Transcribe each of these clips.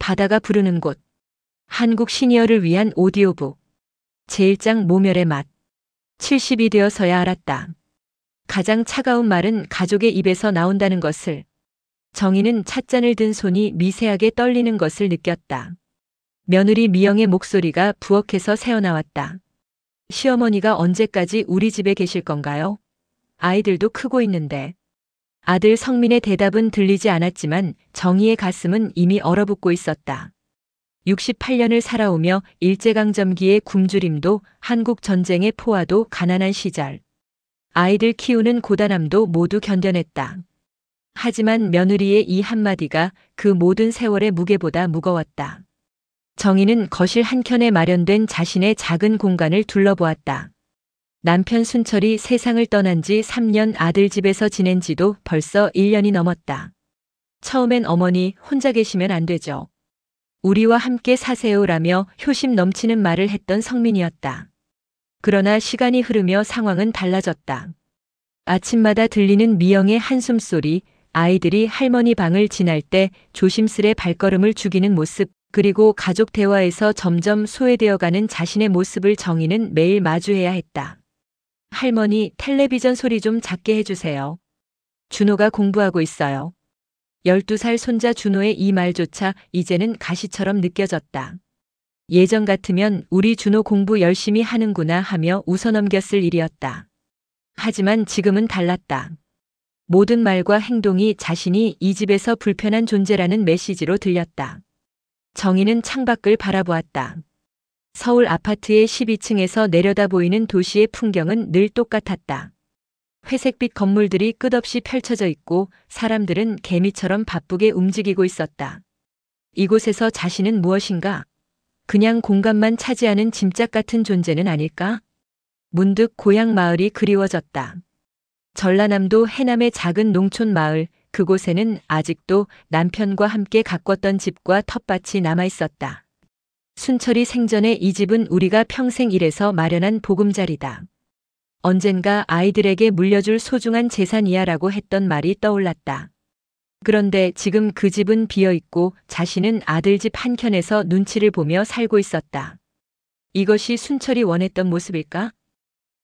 바다가 부르는 곳. 한국 시니어를 위한 오디오북. 제1장 모멸의 맛. 70이 되어서야 알았다. 가장 차가운 말은 가족의 입에서 나온다는 것을. 정희는 찻잔을 든 손이 미세하게 떨리는 것을 느꼈다. 며느리 미영의 목소리가 부엌에서 새어나왔다. 시어머니가 언제까지 우리 집에 계실 건가요? 아이들도 크고 있는데. 아들 성민의 대답은 들리지 않았지만 정희의 가슴은 이미 얼어붙고 있었다. 68년을 살아오며 일제강점기의 굶주림도 한국 전쟁의 포화도 가난한 시절. 아이들 키우는 고단함도 모두 견뎌냈다. 하지만 며느리의 이 한마디가 그 모든 세월의 무게보다 무거웠다. 정희는 거실 한켠에 마련된 자신의 작은 공간을 둘러보았다. 남편 순철이 세상을 떠난 지 3년, 아들 집에서 지낸 지도 벌써 1년이 넘었다. 처음엔 어머니 혼자 계시면 안 되죠. 우리와 함께 사세요라며 효심 넘치는 말을 했던 성민이었다. 그러나 시간이 흐르며 상황은 달라졌다. 아침마다 들리는 미영의 한숨 소리, 아이들이 할머니 방을 지날 때 조심스레 발걸음을 죽이는 모습, 그리고 가족 대화에서 점점 소외되어가는 자신의 모습을 정희는 매일 마주해야 했다. 할머니, 텔레비전 소리 좀 작게 해주세요. 준호가 공부하고 있어요. 12살 손자 준호의 이 말조차 이제는 가시처럼 느껴졌다. 예전 같으면 우리 준호 공부 열심히 하는구나 하며 웃어넘겼을 일이었다. 하지만 지금은 달랐다. 모든 말과 행동이 자신이 이 집에서 불편한 존재라는 메시지로 들렸다. 정희는 창밖을 바라보았다. 서울 아파트의 12층에서 내려다 보이는 도시의 풍경은 늘 똑같았다. 회색빛 건물들이 끝없이 펼쳐져 있고 사람들은 개미처럼 바쁘게 움직이고 있었다. 이곳에서 자신은 무엇인가? 그냥 공간만 차지하는 짐짝 같은 존재는 아닐까? 문득 고향 마을이 그리워졌다. 전라남도 해남의 작은 농촌 마을, 그곳에는 아직도 남편과 함께 가꿨던 집과 텃밭이 남아있었다. 순철이 생전에 이 집은 우리가 평생 일해서 마련한 보금자리다. 언젠가 아이들에게 물려줄 소중한 재산이야라고 했던 말이 떠올랐다. 그런데 지금 그 집은 비어있고 자신은 아들 집 한켠에서 눈치를 보며 살고 있었다. 이것이 순철이 원했던 모습일까?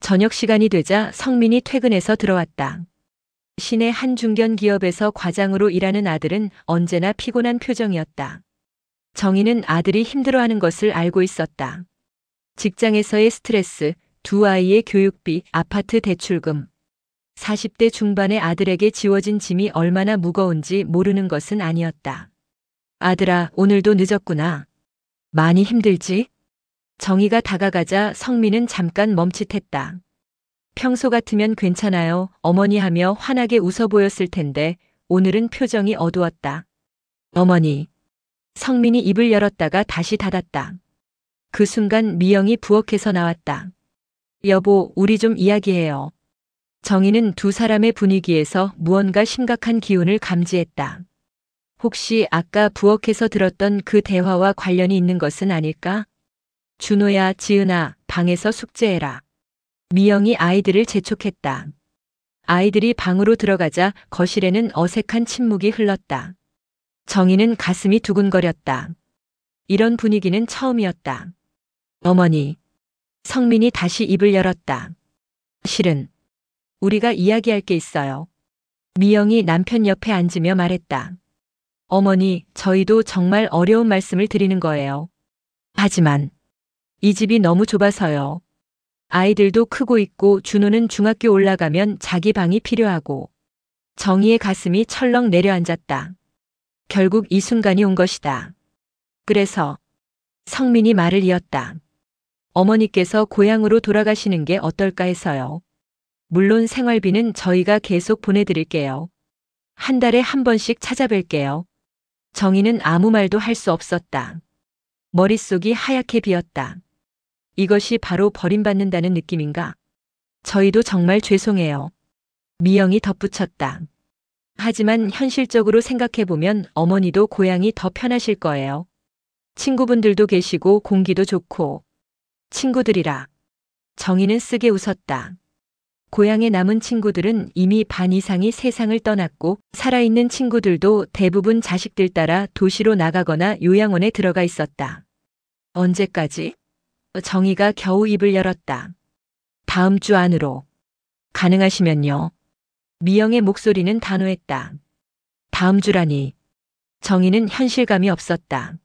저녁 시간이 되자 성민이 퇴근해서 들어왔다. 시내 한 중견 기업에서 과장으로 일하는 아들은 언제나 피곤한 표정이었다. 정희는 아들이 힘들어하는 것을 알고 있었다. 직장에서의 스트레스, 두 아이의 교육비, 아파트 대출금. 40대 중반의 아들에게 지워진 짐이 얼마나 무거운지 모르는 것은 아니었다. 아들아, 오늘도 늦었구나. 많이 힘들지? 정희가 다가가자 성민은 잠깐 멈칫했다. 평소 같으면 괜찮아요, 어머니 하며 환하게 웃어 보였을 텐데 오늘은 표정이 어두웠다. 어머니. 성민이 입을 열었다가 다시 닫았다. 그 순간 미영이 부엌에서 나왔다. 여보, 우리 좀 이야기해요. 정희는 두 사람의 분위기에서 무언가 심각한 기운을 감지했다. 혹시 아까 부엌에서 들었던 그 대화와 관련이 있는 것은 아닐까? 준호야, 지은아, 방에서 숙제해라. 미영이 아이들을 재촉했다. 아이들이 방으로 들어가자 거실에는 어색한 침묵이 흘렀다. 정희는 가슴이 두근거렸다. 이런 분위기는 처음이었다. 어머니. 성민이 다시 입을 열었다. 실은 우리가 이야기할 게 있어요. 미영이 남편 옆에 앉으며 말했다. 어머니, 저희도 정말 어려운 말씀을 드리는 거예요. 하지만 이 집이 너무 좁아서요. 아이들도 크고 있고 준호는 중학교 올라가면 자기 방이 필요하고. 정희의 가슴이 철렁 내려앉았다. 결국 이 순간이 온 것이다. 그래서 성민이 말을 이었다. 어머니께서 고향으로 돌아가시는 게 어떨까 해서요. 물론 생활비는 저희가 계속 보내드릴게요. 한 달에 한 번씩 찾아뵐게요. 정희는 아무 말도 할 수 없었다. 머릿속이 하얗게 비었다. 이것이 바로 버림받는다는 느낌인가? 저희도 정말 죄송해요. 미영이 덧붙였다. 하지만 현실적으로 생각해보면 어머니도 고향이 더 편하실 거예요. 친구분들도 계시고 공기도 좋고. 친구들이라. 정희는 쓰게 웃었다. 고향에 남은 친구들은 이미 반 이상이 세상을 떠났고 살아있는 친구들도 대부분 자식들 따라 도시로 나가거나 요양원에 들어가 있었다. 언제까지? 정희가 겨우 입을 열었다. 다음 주 안으로. 가능하시면요. 미영의 목소리는 단호했다. 다음 주라니. 정희는 현실감이 없었다.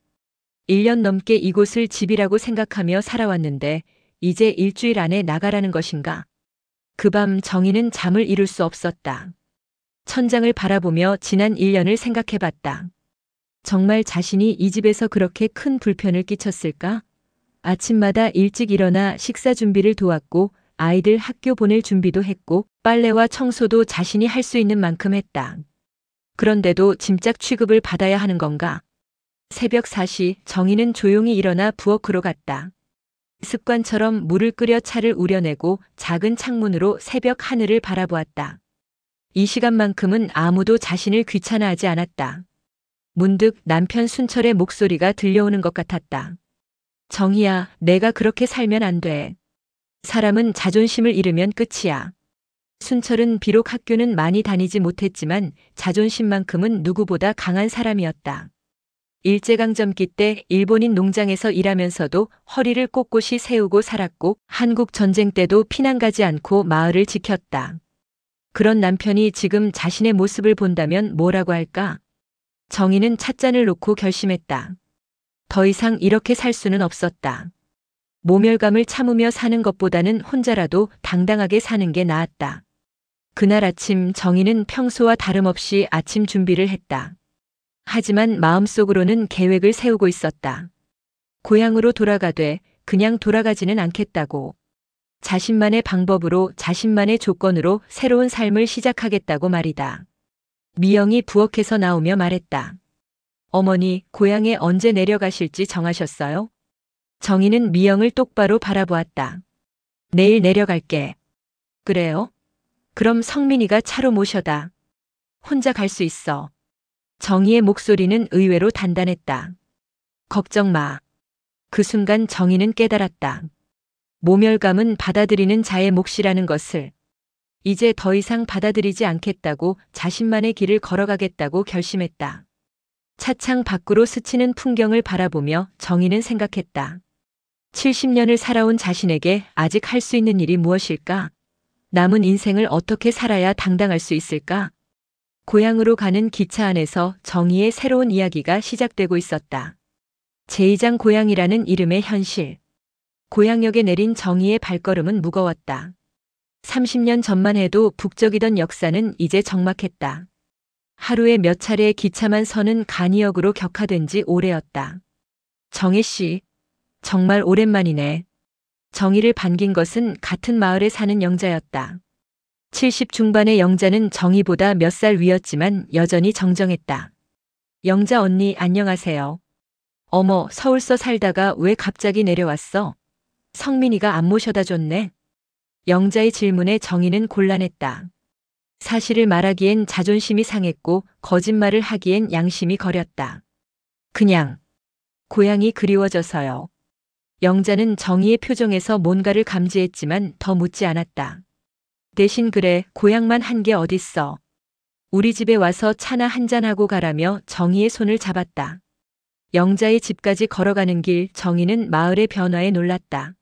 1년 넘게 이곳을 집이라고 생각하며 살아왔는데 이제 일주일 안에 나가라는 것인가? 그 밤 정희는 잠을 이룰 수 없었다. 천장을 바라보며 지난 1년을 생각해봤다. 정말 자신이 이 집에서 그렇게 큰 불편을 끼쳤을까? 아침마다 일찍 일어나 식사 준비를 도왔고 아이들 학교 보낼 준비도 했고 빨래와 청소도 자신이 할 수 있는 만큼 했다. 그런데도 짐작 취급을 받아야 하는 건가? 새벽 4시 정희는 조용히 일어나 부엌으로 갔다. 습관처럼 물을 끓여 차를 우려내고 작은 창문으로 새벽 하늘을 바라보았다. 이 시간만큼은 아무도 자신을 귀찮아하지 않았다. 문득 남편 순철의 목소리가 들려오는 것 같았다. 정희야, 내가 그렇게 살면 안 돼. 사람은 자존심을 잃으면 끝이야. 순철은 비록 학교는 많이 다니지 못했지만 자존심만큼은 누구보다 강한 사람이었다. 일제강점기 때 일본인 농장에서 일하면서도 허리를 꼿꼿이 세우고 살았고 한국 전쟁 때도 피난 가지 않고 마을을 지켰다. 그런 남편이 지금 자신의 모습을 본다면 뭐라고 할까? 정희는 찻잔을 놓고 결심했다. 더 이상 이렇게 살 수는 없었다. 모멸감을 참으며 사는 것보다는 혼자라도 당당하게 사는 게 나았다. 그날 아침 정희는 평소와 다름없이 아침 준비를 했다. 하지만 마음속으로는 계획을 세우고 있었다. 고향으로 돌아가되 그냥 돌아가지는 않겠다고. 자신만의 방법으로 자신만의 조건으로 새로운 삶을 시작하겠다고 말이다. 미영이 부엌에서 나오며 말했다. 어머니, 고향에 언제 내려가실지 정하셨어요? 정희는 미영을 똑바로 바라보았다. 내일 내려갈게. 그래요? 그럼 성민이가 차로 모셔다. 혼자 갈 수 있어. 정희의 목소리는 의외로 단단했다. 걱정 마. 그 순간 정희는 깨달았다. 모멸감은 받아들이는 자의 몫이라는 것을. 이제 더 이상 받아들이지 않겠다고 자신만의 길을 걸어가겠다고 결심했다. 차창 밖으로 스치는 풍경을 바라보며 정희는 생각했다. 70년을 살아온 자신에게 아직 할 수 있는 일이 무엇일까? 남은 인생을 어떻게 살아야 당당할 수 있을까? 고향으로 가는 기차 안에서 정희의 새로운 이야기가 시작되고 있었다. 제2장 고향이라는 이름의 현실. 고향역에 내린 정희의 발걸음은 무거웠다. 30년 전만 해도 북적이던 역사는 이제 적막했다. 하루에 몇 차례의 기차만 서는 간이역으로 격화된 지 오래였다. 정희 씨, 정말 오랜만이네. 정희를 반긴 것은 같은 마을에 사는 영자였다. 70 중반의 영자는 정희보다 몇 살 위였지만 여전히 정정했다. 영자 언니 안녕하세요. 어머, 서울서 살다가 왜 갑자기 내려왔어? 성민이가 안 모셔다 줬네. 영자의 질문에 정희는 곤란했다. 사실을 말하기엔 자존심이 상했고 거짓말을 하기엔 양심이 거렸다. 그냥 고향이 그리워져서요. 영자는 정희의 표정에서 뭔가를 감지했지만 더 묻지 않았다. 대신 그래, 고향만 한 게 어딨어. 우리 집에 와서 차나 한잔하고 가라며 정희의 손을 잡았다. 영자의 집까지 걸어가는 길 정희는 마을의 변화에 놀랐다.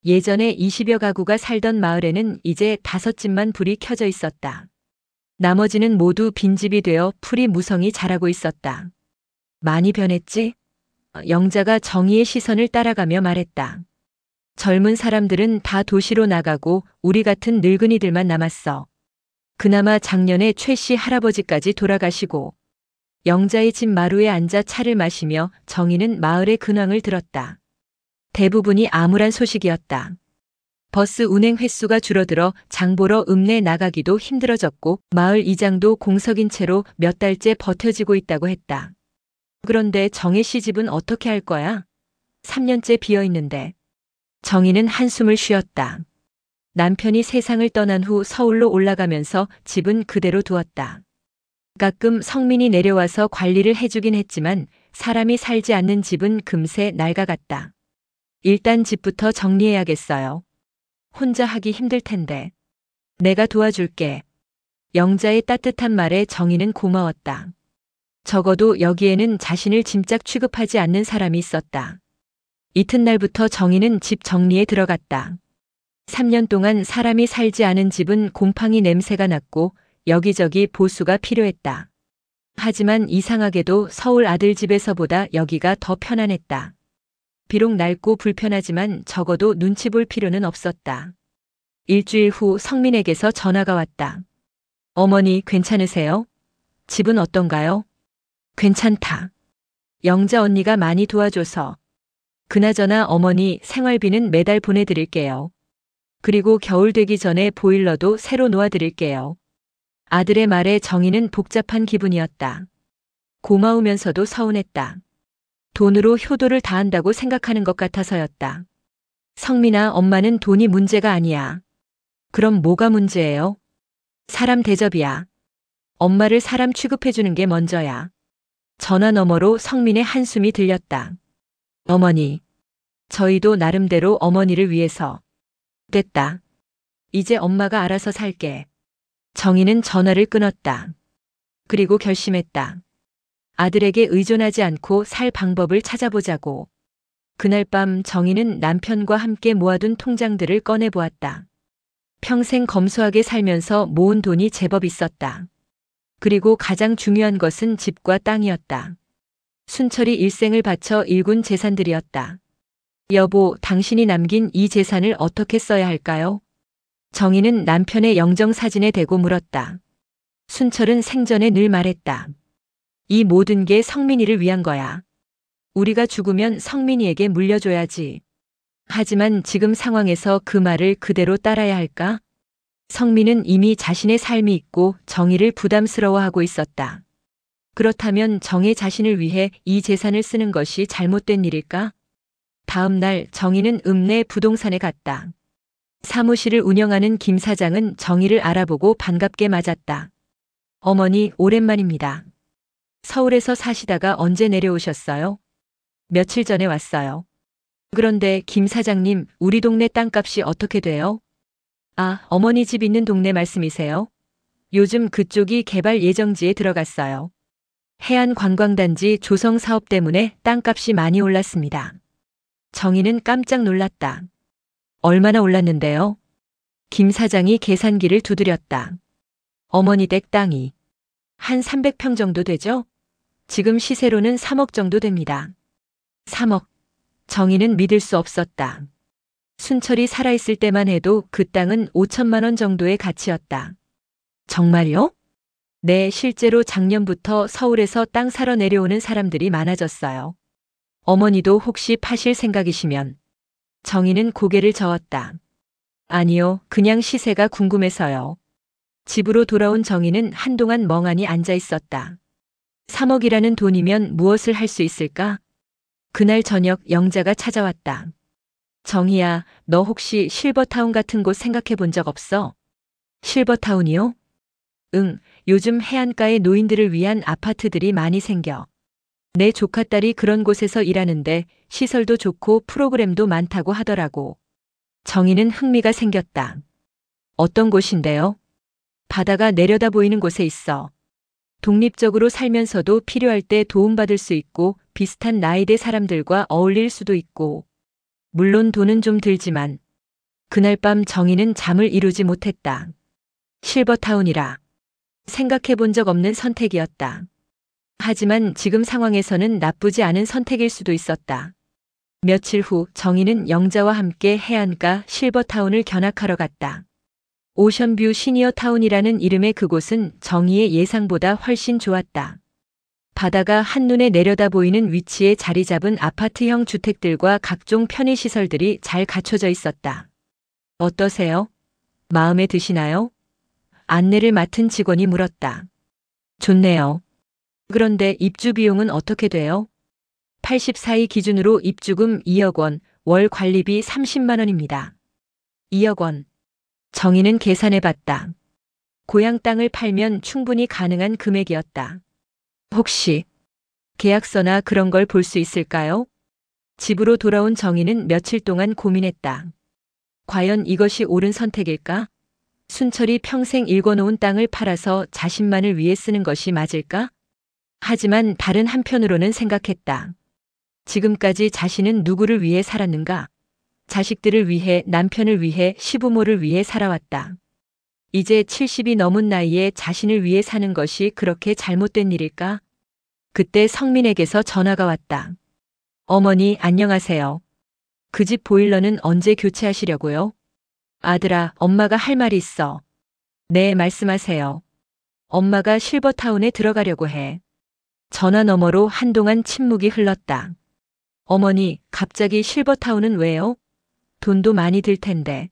예전에 20여 가구가 살던 마을에는 이제 5집만 불이 켜져 있었다. 나머지는 모두 빈집이 되어 풀이 무성히 자라고 있었다. 많이 변했지? 영자가 정희의 시선을 따라가며 말했다. 젊은 사람들은 다 도시로 나가고 우리 같은 늙은이들만 남았어. 그나마 작년에 최 씨 할아버지까지 돌아가시고. 영자의 집 마루에 앉아 차를 마시며 정희는 마을의 근황을 들었다. 대부분이 암울한 소식이었다. 버스 운행 횟수가 줄어들어 장보러 읍내 나가기도 힘들어졌고 마을 이장도 공석인 채로 몇 달째 버텨지고 있다고 했다. 그런데 정혜 씨 집은 어떻게 할 거야? 3년째 비어 있는데. 정희는 한숨을 쉬었다. 남편이 세상을 떠난 후 서울로 올라가면서 집은 그대로 두었다. 가끔 성민이 내려와서 관리를 해주긴 했지만 사람이 살지 않는 집은 금세 낡아갔다. 일단 집부터 정리해야겠어요. 혼자 하기 힘들 텐데. 내가 도와줄게. 영자의 따뜻한 말에 정희는 고마웠다. 적어도 여기에는 자신을 짐짝 취급하지 않는 사람이 있었다. 이튿날부터 정희는 집 정리에 들어갔다. 3년 동안 사람이 살지 않은 집은 곰팡이 냄새가 났고 여기저기 보수가 필요했다. 하지만 이상하게도 서울 아들 집에서보다 여기가 더 편안했다. 비록 낡고 불편하지만 적어도 눈치 볼 필요는 없었다. 일주일 후 성민에게서 전화가 왔다. 어머니 괜찮으세요? 집은 어떤가요? 괜찮다. 영자 언니가 많이 도와줘서. 그나저나 어머니 생활비는 매달 보내드릴게요. 그리고 겨울 되기 전에 보일러도 새로 놓아드릴게요. 아들의 말에 정희는 복잡한 기분이었다. 고마우면서도 서운했다. 돈으로 효도를 다한다고 생각하는 것 같아서였다. 성민아, 엄마는 돈이 문제가 아니야. 그럼 뭐가 문제예요? 사람 대접이야. 엄마를 사람 취급해주는 게 먼저야. 전화 너머로 성민의 한숨이 들렸다. 어머니, 저희도 나름대로 어머니를 위해서. 됐다. 이제 엄마가 알아서 살게. 정희는 전화를 끊었다. 그리고 결심했다. 아들에게 의존하지 않고 살 방법을 찾아보자고. 그날 밤 정희는 남편과 함께 모아둔 통장들을 꺼내보았다. 평생 검소하게 살면서 모은 돈이 제법 있었다. 그리고 가장 중요한 것은 집과 땅이었다. 순철이 일생을 바쳐 일군 재산들이었다. 여보, 당신이 남긴 이 재산을 어떻게 써야 할까요? 정희는 남편의 영정사진에 대고 물었다. 순철은 생전에 늘 말했다. 이 모든 게 성민이를 위한 거야. 우리가 죽으면 성민이에게 물려줘야지. 하지만 지금 상황에서 그 말을 그대로 따라야 할까? 성민은 이미 자신의 삶이 있고 정희를 부담스러워하고 있었다. 그렇다면 정의 자신을 위해 이 재산을 쓰는 것이 잘못된 일일까? 다음 날 정희는 읍내 부동산에 갔다. 사무실을 운영하는 김 사장은 정희를 알아보고 반갑게 맞았다. 어머니, 오랜만입니다. 서울에서 사시다가 언제 내려오셨어요? 며칠 전에 왔어요. 그런데 김 사장님, 우리 동네 땅값이 어떻게 돼요? 아, 어머니 집 있는 동네 말씀이세요? 요즘 그쪽이 개발 예정지에 들어갔어요. 해안관광단지 조성 사업 때문에 땅값이 많이 올랐습니다. 정희는 깜짝 놀랐다. 얼마나 올랐는데요? 김 사장이 계산기를 두드렸다. 어머니 댁 땅이 한 300평 정도 되죠? 지금 시세로는 3억 정도 됩니다. 3억. 정희는 믿을 수 없었다. 순철이 살아있을 때만 해도 그 땅은 5천만 원 정도의 가치였다. 정말요? 네, 실제로 작년부터 서울에서 땅 사러 내려오는 사람들이 많아졌어요. 어머니도 혹시 파실 생각이시면. 정희는 고개를 저었다. 아니요, 그냥 시세가 궁금해서요. 집으로 돌아온 정희는 한동안 멍하니 앉아 있었다. 3억이라는 돈이면 무엇을 할 수 있을까? 그날 저녁 영자가 찾아왔다. 정희야, 너 혹시 실버타운 같은 곳 생각해 본 적 없어? 실버타운이요? 응, 요즘 해안가의 노인들을 위한 아파트들이 많이 생겨. 내 조카딸이 그런 곳에서 일하는데 시설도 좋고 프로그램도 많다고 하더라고. 정희는 흥미가 생겼다. 어떤 곳인데요? 바다가 내려다 보이는 곳에 있어. 독립적으로 살면서도 필요할 때 도움받을 수 있고 비슷한 나이대 사람들과 어울릴 수도 있고. 물론 돈은 좀 들지만. 그날 밤 정희는 잠을 이루지 못했다. 실버타운이라. 생각해 본 적 없는 선택이었다. 하지만 지금 상황에서는 나쁘지 않은 선택일 수도 있었다. 며칠 후 정희는 영자와 함께 해안가 실버타운을 견학하러 갔다. 오션뷰 시니어타운이라는 이름의 그곳은 정희의 예상보다 훨씬 좋았다. 바다가 한눈에 내려다 보이는 위치에 자리 잡은 아파트형 주택들과 각종 편의시설들이 잘 갖춰져 있었다. 어떠세요? 마음에 드시나요? 안내를 맡은 직원이 물었다. 좋네요. 그런데 입주 비용은 어떻게 돼요? 84이 기준으로 입주금 2억 원, 월 관리비 30만 원입니다. 2억 원. 정희는 계산해 봤다. 고향 땅을 팔면 충분히 가능한 금액이었다. 혹시 계약서나 그런 걸 볼 수 있을까요? 집으로 돌아온 정희는 며칠 동안 고민했다. 과연 이것이 옳은 선택일까? 순철이 평생 일궈놓은 땅을 팔아서 자신만을 위해 쓰는 것이 맞을까? 하지만 다른 한편으로는 생각했다. 지금까지 자신은 누구를 위해 살았는가? 자식들을 위해, 남편을 위해, 시부모를 위해 살아왔다. 이제 70이 넘은 나이에 자신을 위해 사는 것이 그렇게 잘못된 일일까? 그때 성민에게서 전화가 왔다. 어머니, 안녕하세요. 그 집 보일러는 언제 교체하시려고요? 아들아, 엄마가 할 말이 있어. 네, 말씀하세요. 엄마가 실버타운에 들어가려고 해. 전화 너머로 한동안 침묵이 흘렀다. 어머니, 갑자기 실버타운은 왜요? 돈도 많이 들 텐데.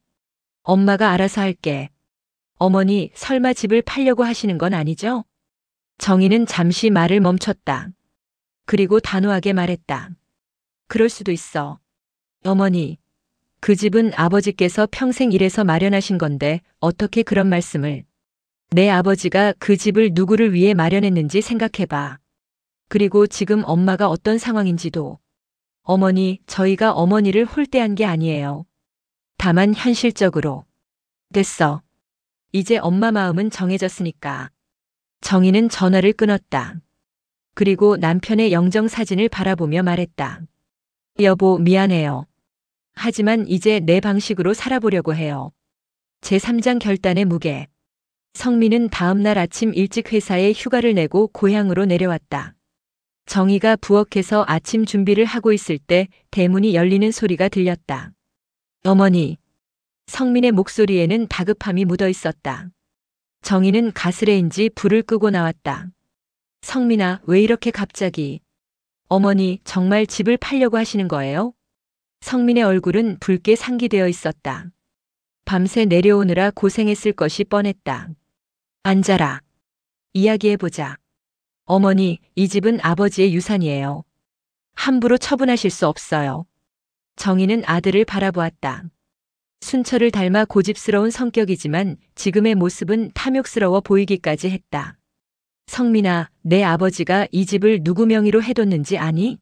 엄마가 알아서 할게. 어머니, 설마 집을 팔려고 하시는 건 아니죠? 정희는 잠시 말을 멈췄다. 그리고 단호하게 말했다. 그럴 수도 있어. 어머니, 그 집은 아버지께서 평생 일해서 마련하신 건데 어떻게 그런 말씀을. 내 아버지가 그 집을 누구를 위해 마련했는지 생각해봐. 그리고 지금 엄마가 어떤 상황인지도. 어머니, 저희가 어머니를 홀대한 게 아니에요. 다만 현실적으로. 됐어. 이제 엄마 마음은 정해졌으니까. 정희는 전화를 끊었다. 그리고 남편의 영정사진을 바라보며 말했다. 여보, 미안해요. 하지만 이제 내 방식으로 살아보려고 해요. 제3장 결단의 무게. 성민은 다음 날 아침 일찍 회사에 휴가를 내고 고향으로 내려왔다. 정희가 부엌에서 아침 준비를 하고 있을 때 대문이 열리는 소리가 들렸다. 어머니. 성민의 목소리에는 다급함이 묻어 있었다. 정희는 가스레인지 불을 끄고 나왔다. 성민아, 왜 이렇게 갑자기? 어머니, 정말 집을 팔려고 하시는 거예요? 성민의 얼굴은 붉게 상기되어 있었다. 밤새 내려오느라 고생했을 것이 뻔했다. 앉아라. 이야기해보자. 어머니, 이 집은 아버지의 유산이에요. 함부로 처분하실 수 없어요. 정희는 아들을 바라보았다. 순철을 닮아 고집스러운 성격이지만 지금의 모습은 탐욕스러워 보이기까지 했다. 성민아, 내 아버지가 이 집을 누구 명의로 해뒀는지 아니?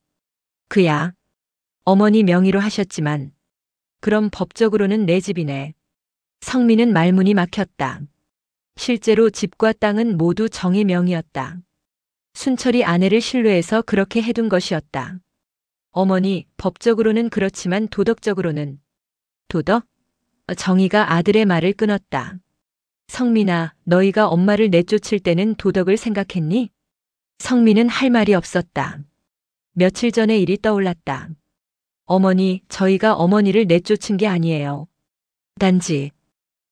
그야. 어머니 명의로 하셨지만. 그럼 법적으로는 내 집이네. 성민은 말문이 막혔다. 실제로 집과 땅은 모두 정의 명의였다. 순철이 아내를 신뢰해서 그렇게 해둔 것이었다. 어머니, 법적으로는 그렇지만 도덕적으로는. 도덕? 정희가 아들의 말을 끊었다. 성민아, 너희가 엄마를 내쫓을 때는 도덕을 생각했니? 성민은 할 말이 없었다. 며칠 전의 일이 떠올랐다. 어머니, 저희가 어머니를 내쫓은 게 아니에요.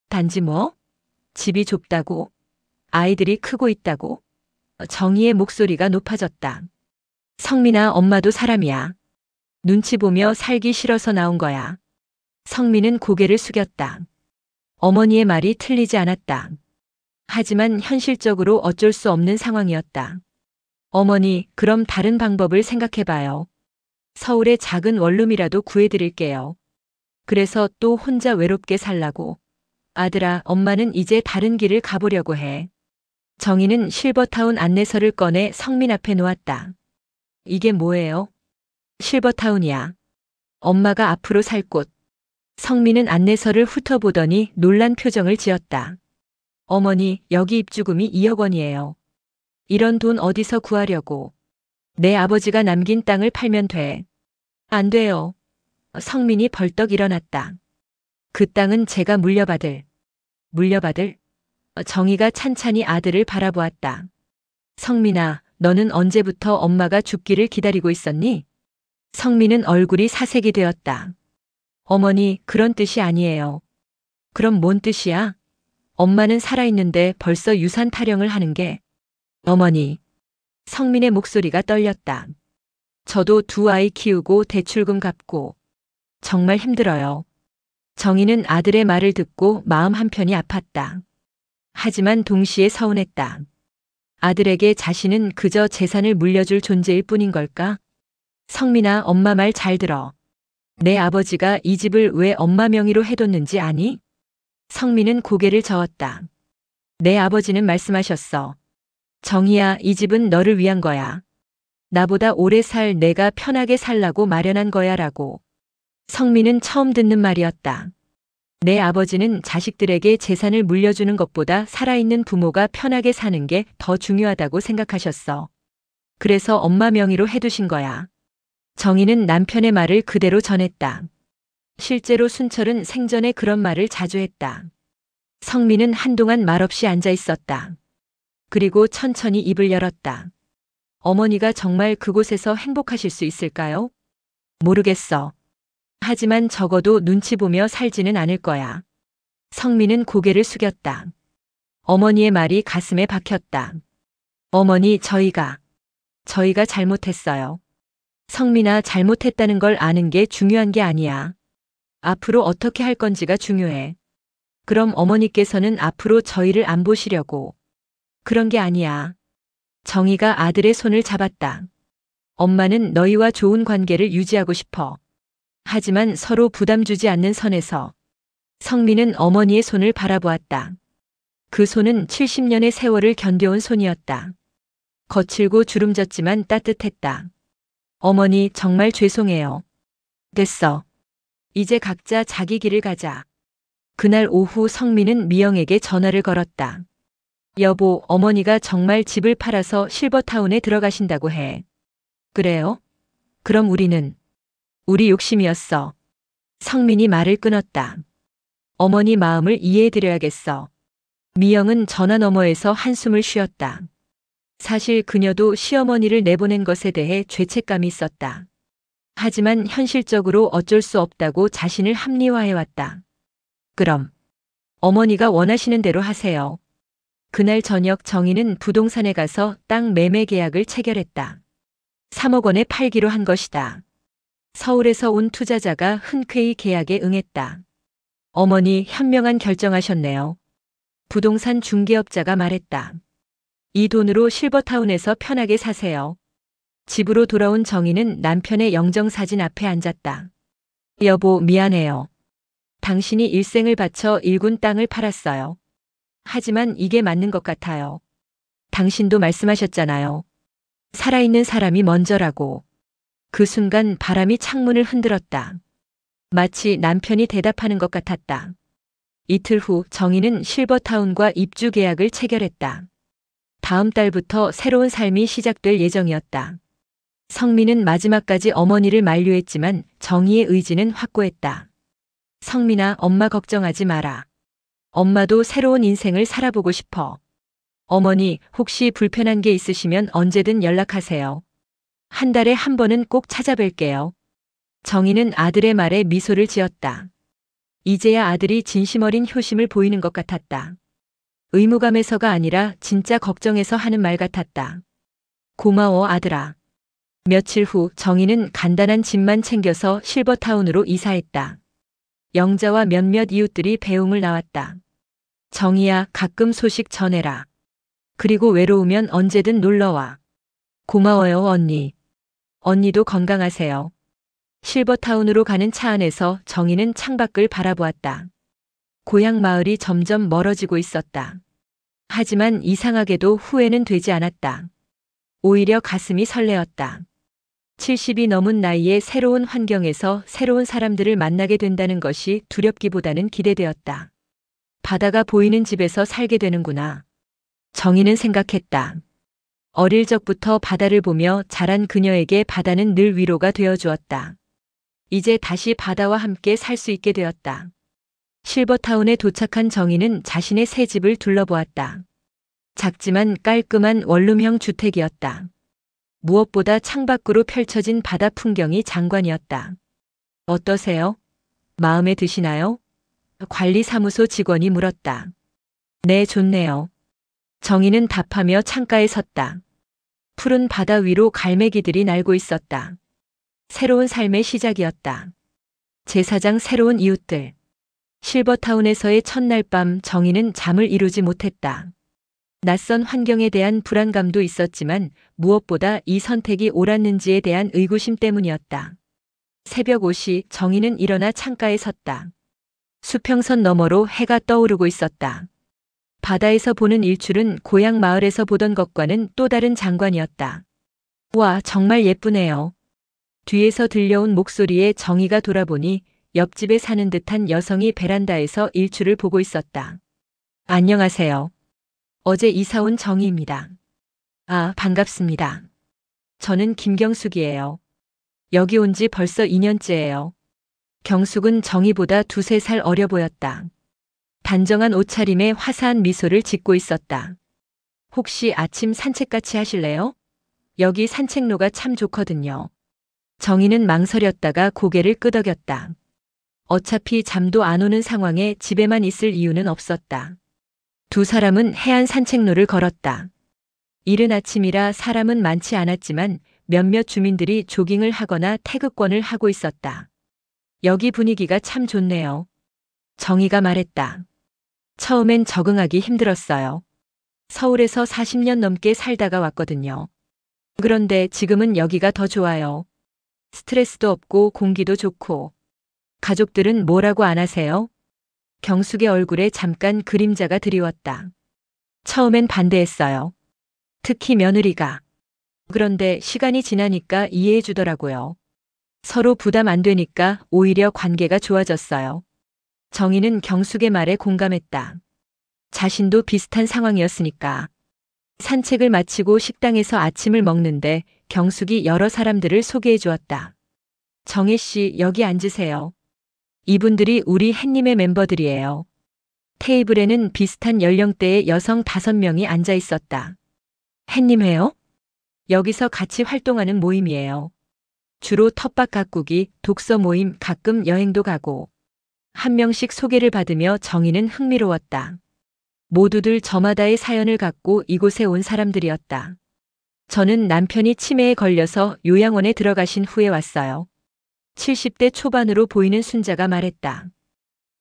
단지 뭐? 집이 좁다고? 아이들이 크고 있다고? 정희의 목소리가 높아졌다. 성민아, 엄마도 사람이야. 눈치 보며 살기 싫어서 나온 거야. 성민은 고개를 숙였다. 어머니의 말이 틀리지 않았다. 하지만 현실적으로 어쩔 수 없는 상황이었다. 어머니, 그럼 다른 방법을 생각해봐요. 서울에 작은 원룸이라도 구해드릴게요. 그래서 또 혼자 외롭게 살라고. 아들아, 엄마는 이제 다른 길을 가보려고 해. 정희는 실버타운 안내서를 꺼내 성민 앞에 놓았다. 이게 뭐예요? 실버타운이야. 엄마가 앞으로 살 곳. 성민은 안내서를 훑어보더니 놀란 표정을 지었다. 어머니, 여기 입주금이 2억 원이에요. 이런 돈 어디서 구하려고. 내 아버지가 남긴 땅을 팔면 돼. 안 돼요. 성민이 벌떡 일어났다. 그 땅은 제가 물려받을. 정희가 찬찬히 아들을 바라보았다. 성민아, 너는 언제부터 엄마가 죽기를 기다리고 있었니? 성민은 얼굴이 사색이 되었다. 어머니, 그런 뜻이 아니에요. 그럼 뭔 뜻이야? 엄마는 살아있는데 벌써 유산 타령을 하는 게. 어머니. 성민의 목소리가 떨렸다. 저도 2아이 키우고 대출금 갚고. 정말 힘들어요. 정희는 아들의 말을 듣고 마음 한편이 아팠다. 하지만 동시에 서운했다. 아들에게 자신은 그저 재산을 물려줄 존재일 뿐인 걸까? 성민아, 엄마 말 잘 들어. 내 아버지가 이 집을 왜 엄마 명의로 해뒀는지 아니? 성민은 고개를 저었다. 내 아버지는 말씀하셨어. 정희야, 이 집은 너를 위한 거야. 나보다 오래 살 내가 편하게 살라고 마련한 거야 라고. 성민은 처음 듣는 말이었다. 내 아버지는 자식들에게 재산을 물려주는 것보다 살아있는 부모가 편하게 사는 게 더 중요하다고 생각하셨어. 그래서 엄마 명의로 해두신 거야. 정희는 남편의 말을 그대로 전했다. 실제로 순철은 생전에 그런 말을 자주 했다. 성민은 한동안 말없이 앉아 있었다. 그리고 천천히 입을 열었다. 어머니가 정말 그곳에서 행복하실 수 있을까요? 모르겠어. 하지만 적어도 눈치 보며 살지는 않을 거야. 성민은 고개를 숙였다. 어머니의 말이 가슴에 박혔다. 어머니, 저희가 잘못했어요. 성민아, 잘못했다는 걸 아는 게 중요한 게 아니야. 앞으로 어떻게 할 건지가 중요해. 그럼 어머니께서는 앞으로 저희를 안 보시려고. 그런 게 아니야. 정희가 아들의 손을 잡았다. 엄마는 너희와 좋은 관계를 유지하고 싶어. 하지만 서로 부담 주지 않는 선에서. 성민은 어머니의 손을 바라보았다. 그 손은 70년의 세월을 견뎌온 손이었다. 거칠고 주름졌지만 따뜻했다. 어머니, 정말 죄송해요. 됐어. 이제 각자 자기 길을 가자. 그날 오후 성민은 미영에게 전화를 걸었다. 여보, 어머니가 정말 집을 팔아서 실버타운에 들어가신다고 해. 그래요? 그럼 우리 욕심이었어. 성민이 말을 끊었다. 어머니 마음을 이해해드려야겠어. 미영은 전화 너머에서 한숨을 쉬었다. 사실 그녀도 시어머니를 내보낸 것에 대해 죄책감이 있었다. 하지만 현실적으로 어쩔 수 없다고 자신을 합리화해왔다. 그럼 어머니가 원하시는 대로 하세요. 그날 저녁 정희는 부동산에 가서 땅 매매 계약을 체결했다. 3억 원에 팔기로 한 것이다. 서울에서 온 투자자가 흔쾌히 계약에 응했다. 어머니, 현명한 결정하셨네요. 부동산 중개업자가 말했다. 이 돈으로 실버타운에서 편하게 사세요. 집으로 돌아온 정희는 남편의 영정사진 앞에 앉았다. 여보, 미안해요. 당신이 일생을 바쳐 일군 땅을 팔았어요. 하지만 이게 맞는 것 같아요. 당신도 말씀하셨잖아요. 살아있는 사람이 먼저라고. 그 순간 바람이 창문을 흔들었다. 마치 남편이 대답하는 것 같았다. 이틀 후 정희는 실버타운과 입주 계약을 체결했다. 다음 달부터 새로운 삶이 시작될 예정이었다. 성민은 마지막까지 어머니를 만류했지만 정희의 의지는 확고했다. 성민아, 엄마 걱정하지 마라. 엄마도 새로운 인생을 살아보고 싶어. 어머니, 혹시 불편한 게 있으시면 언제든 연락하세요. 한 달에 한 번은 꼭 찾아뵐게요. 정희는 아들의 말에 미소를 지었다. 이제야 아들이 진심 어린 효심을 보이는 것 같았다. 의무감에서가 아니라 진짜 걱정해서 하는 말 같았다. 고마워, 아들아. 며칠 후 정희는 간단한 짐만 챙겨서 실버타운으로 이사했다. 영자와 몇몇 이웃들이 배웅을 나왔다. 정희야, 가끔 소식 전해라. 그리고 외로우면 언제든 놀러와. 고마워요, 언니. 언니도 건강하세요. 실버타운으로 가는 차 안에서 정희는 창밖을 바라보았다. 고향 마을이 점점 멀어지고 있었다. 하지만 이상하게도 후회는 되지 않았다. 오히려 가슴이 설레었다. 70이 넘은 나이에 새로운 환경에서 새로운 사람들을 만나게 된다는 것이 두렵기보다는 기대되었다. 바다가 보이는 집에서 살게 되는구나. 정희는 생각했다. 어릴 적부터 바다를 보며 자란 그녀에게 바다는 늘 위로가 되어 주었다. 이제 다시 바다와 함께 살 수 있게 되었다. 실버타운에 도착한 정희는 자신의 새 집을 둘러보았다. 작지만 깔끔한 원룸형 주택이었다. 무엇보다 창밖으로 펼쳐진 바다 풍경이 장관이었다. 어떠세요? 마음에 드시나요? 관리사무소 직원이 물었다. 네, 좋네요. 정희는 답하며 창가에 섰다. 푸른 바다 위로 갈매기들이 날고 있었다. 새로운 삶의 시작이었다. 제사장 새로운 이웃들. 실버타운에서의 첫날 밤 정희는 잠을 이루지 못했다. 낯선 환경에 대한 불안감도 있었지만 무엇보다 이 선택이 옳았는지에 대한 의구심 때문이었다. 새벽 5시 정희는 일어나 창가에 섰다. 수평선 너머로 해가 떠오르고 있었다. 바다에서 보는 일출은 고향 마을에서 보던 것과는 또 다른 장관이었다. 와, 정말 예쁘네요. 뒤에서 들려온 목소리에 정희가 돌아보니 옆집에 사는 듯한 여성이 베란다에서 일출을 보고 있었다. 안녕하세요. 어제 이사 온 정희입니다. 아, 반갑습니다. 저는 김경숙이에요. 여기 온 지 벌써 2년째예요. 경숙은 정희보다 2~3살 어려 보였다. 단정한 옷차림에 화사한 미소를 짓고 있었다. 혹시 아침 산책같이 하실래요? 여기 산책로가 참 좋거든요. 정희는 망설였다가 고개를 끄덕였다. 어차피 잠도 안 오는 상황에 집에만 있을 이유는 없었다. 두 사람은 해안 산책로를 걸었다. 이른 아침이라 사람은 많지 않았지만 몇몇 주민들이 조깅을 하거나 태극권을 하고 있었다. 여기 분위기가 참 좋네요. 정희가 말했다. 처음엔 적응하기 힘들었어요. 서울에서 40년 넘게 살다가 왔거든요. 그런데 지금은 여기가 더 좋아요. 스트레스도 없고 공기도 좋고. 가족들은 뭐라고 안 하세요? 경숙의 얼굴에 잠깐 그림자가 드리웠다. 처음엔 반대했어요. 특히 며느리가. 그런데 시간이 지나니까 이해해 주더라고요. 서로 부담 안 되니까 오히려 관계가 좋아졌어요. 정희는 경숙의 말에 공감했다. 자신도 비슷한 상황이었으니까. 산책을 마치고 식당에서 아침을 먹는데 경숙이 여러 사람들을 소개해 주었다. 정혜 씨, 여기 앉으세요. 이분들이 우리 햇님의 멤버들이에요. 테이블에는 비슷한 연령대의 여성 5명이 앉아 있었다. 햇님 회요? 여기서 같이 활동하는 모임이에요. 주로 텃밭 가꾸기, 독서 모임, 가끔 여행도 가고. 한 명씩 소개를 받으며 정희는 흥미로웠다. 모두들 저마다의 사연을 갖고 이곳에 온 사람들이었다. 저는 남편이 치매에 걸려서 요양원에 들어가신 후에 왔어요. 70대 초반으로 보이는 순자가 말했다.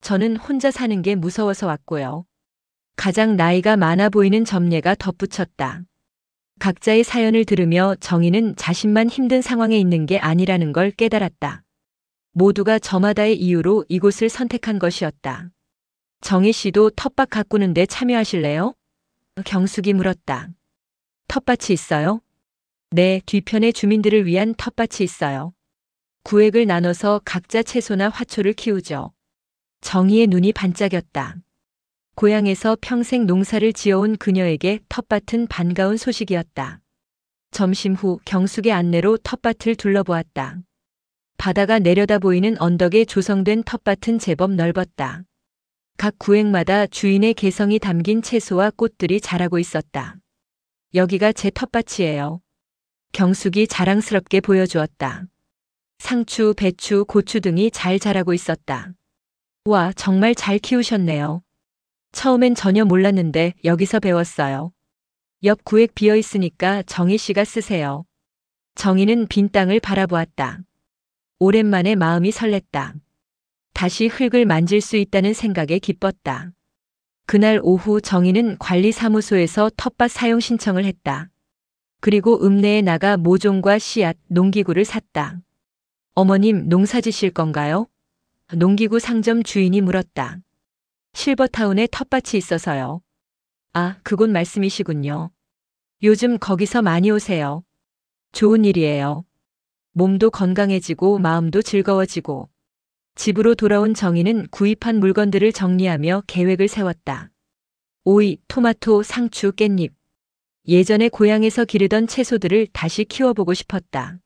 저는 혼자 사는 게 무서워서 왔고요. 가장 나이가 많아 보이는 점례가 덧붙였다. 각자의 사연을 들으며 정희는 자신만 힘든 상황에 있는 게 아니라는 걸 깨달았다. 모두가 저마다의 이유로 이곳을 선택한 것이었다. 정희 씨도 텃밭 가꾸는데 참여하실래요? 경숙이 물었다. 텃밭이 있어요? 네, 뒤편에 주민들을 위한 텃밭이 있어요. 구획을 나눠서 각자 채소나 화초를 키우죠. 정희의 눈이 반짝였다. 고향에서 평생 농사를 지어온 그녀에게 텃밭은 반가운 소식이었다. 점심 후 경숙의 안내로 텃밭을 둘러보았다. 바다가 내려다 보이는 언덕에 조성된 텃밭은 제법 넓었다. 각 구획마다 주인의 개성이 담긴 채소와 꽃들이 자라고 있었다. 여기가 제 텃밭이에요. 경숙이 자랑스럽게 보여주었다. 상추, 배추, 고추 등이 잘 자라고 있었다. 와, 정말 잘 키우셨네요. 처음엔 전혀 몰랐는데 여기서 배웠어요. 옆 구획 비어 있으니까 정희 씨가 쓰세요. 정희는 빈 땅을 바라보았다. 오랜만에 마음이 설렜다. 다시 흙을 만질 수 있다는 생각에 기뻤다. 그날 오후 정희는 관리사무소에서 텃밭 사용 신청을 했다. 그리고 읍내에 나가 모종과 씨앗, 농기구를 샀다. 어머님, 농사 지실 건가요? 농기구 상점 주인이 물었다. 실버타운에 텃밭이 있어서요. 아, 그곳 말씀이시군요. 요즘 거기서 많이 오세요. 좋은 일이에요. 몸도 건강해지고 마음도 즐거워지고. 집으로 돌아온 정희는 구입한 물건들을 정리하며 계획을 세웠다. 오이, 토마토, 상추, 깻잎. 예전에 고향에서 기르던 채소들을 다시 키워보고 싶었다.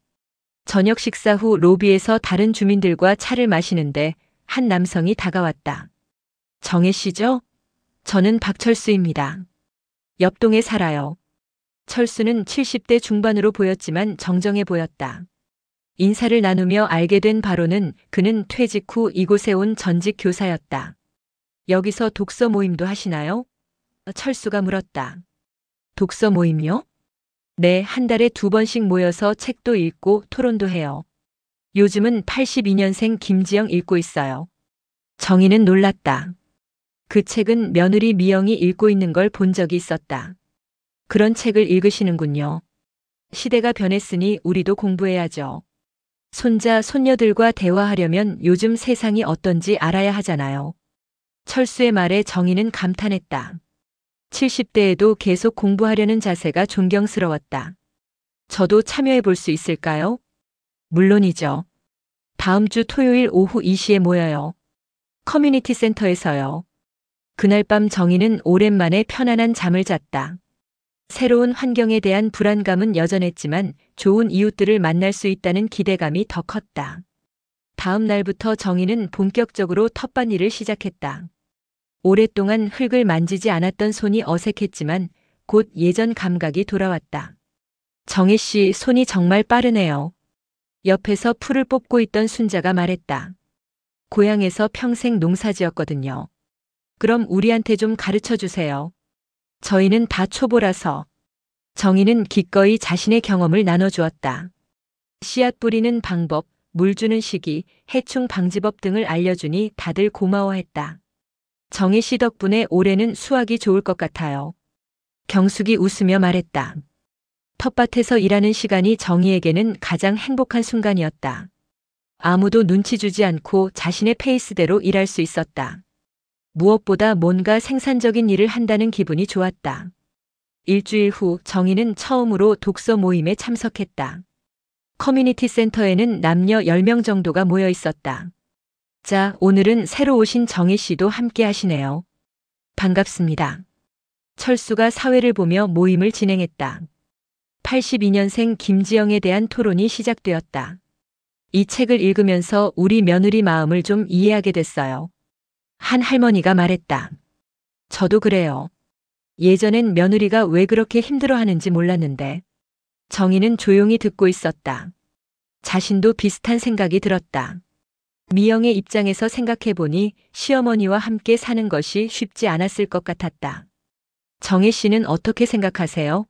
저녁 식사 후 로비에서 다른 주민들과 차를 마시는데 한 남성이 다가왔다. 정혜 씨죠? 저는 박철수입니다. 옆동에 살아요. 철수는 70대 중반으로 보였지만 정정해 보였다. 인사를 나누며 알게 된 바로는 그는 퇴직 후 이곳에 온 전직 교사였다. 여기서 독서 모임도 하시나요? 철수가 물었다. 독서 모임이요? 네, 한 달에 2번씩 모여서 책도 읽고 토론도 해요. 요즘은 82년생 김지영 읽고 있어요. 정희는 놀랐다. 그 책은 며느리 미영이 읽고 있는 걸 본 적이 있었다. 그런 책을 읽으시는군요. 시대가 변했으니 우리도 공부해야죠. 손자, 손녀들과 대화하려면 요즘 세상이 어떤지 알아야 하잖아요. 철수의 말에 정희는 감탄했다. 70대에도 계속 공부하려는 자세가 존경스러웠다. 저도 참여해 볼 수 있을까요? 물론이죠. 다음 주 토요일 오후 2시에 모여요. 커뮤니티 센터에서요. 그날 밤 정희는 오랜만에 편안한 잠을 잤다. 새로운 환경에 대한 불안감은 여전했지만 좋은 이웃들을 만날 수 있다는 기대감이 더 컸다. 다음 날부터 정희는 본격적으로 텃밭일을 시작했다. 오랫동안 흙을 만지지 않았던 손이 어색했지만 곧 예전 감각이 돌아왔다. 정희 씨 손이 정말 빠르네요. 옆에서 풀을 뽑고 있던 순자가 말했다. 고향에서 평생 농사지었거든요. 그럼 우리한테 좀 가르쳐 주세요. 저희는 다 초보라서. 정희는 기꺼이 자신의 경험을 나눠주었다. 씨앗 뿌리는 방법, 물 주는 시기, 해충 방지법 등을 알려주니 다들 고마워했다. 정희 씨 덕분에 올해는 수확이 좋을 것 같아요. 경숙이 웃으며 말했다. 텃밭에서 일하는 시간이 정희에게는 가장 행복한 순간이었다. 아무도 눈치 주지 않고 자신의 페이스대로 일할 수 있었다. 무엇보다 뭔가 생산적인 일을 한다는 기분이 좋았다. 일주일 후 정희는 처음으로 독서 모임에 참석했다. 커뮤니티 센터에는 남녀 10명 정도가 모여 있었다. 자, 오늘은 새로 오신 정희 씨도 함께 하시네요. 반갑습니다. 철수가 사회를 보며 모임을 진행했다. 82년생 김지영에 대한 토론이 시작되었다. 이 책을 읽으면서 우리 며느리 마음을 좀 이해하게 됐어요. 한 할머니가 말했다. 저도 그래요. 예전엔 며느리가 왜 그렇게 힘들어하는지 몰랐는데. 정희는 조용히 듣고 있었다. 자신도 비슷한 생각이 들었다. 미영의 입장에서 생각해보니 시어머니와 함께 사는 것이 쉽지 않았을 것 같았다. 정희 씨는 어떻게 생각하세요?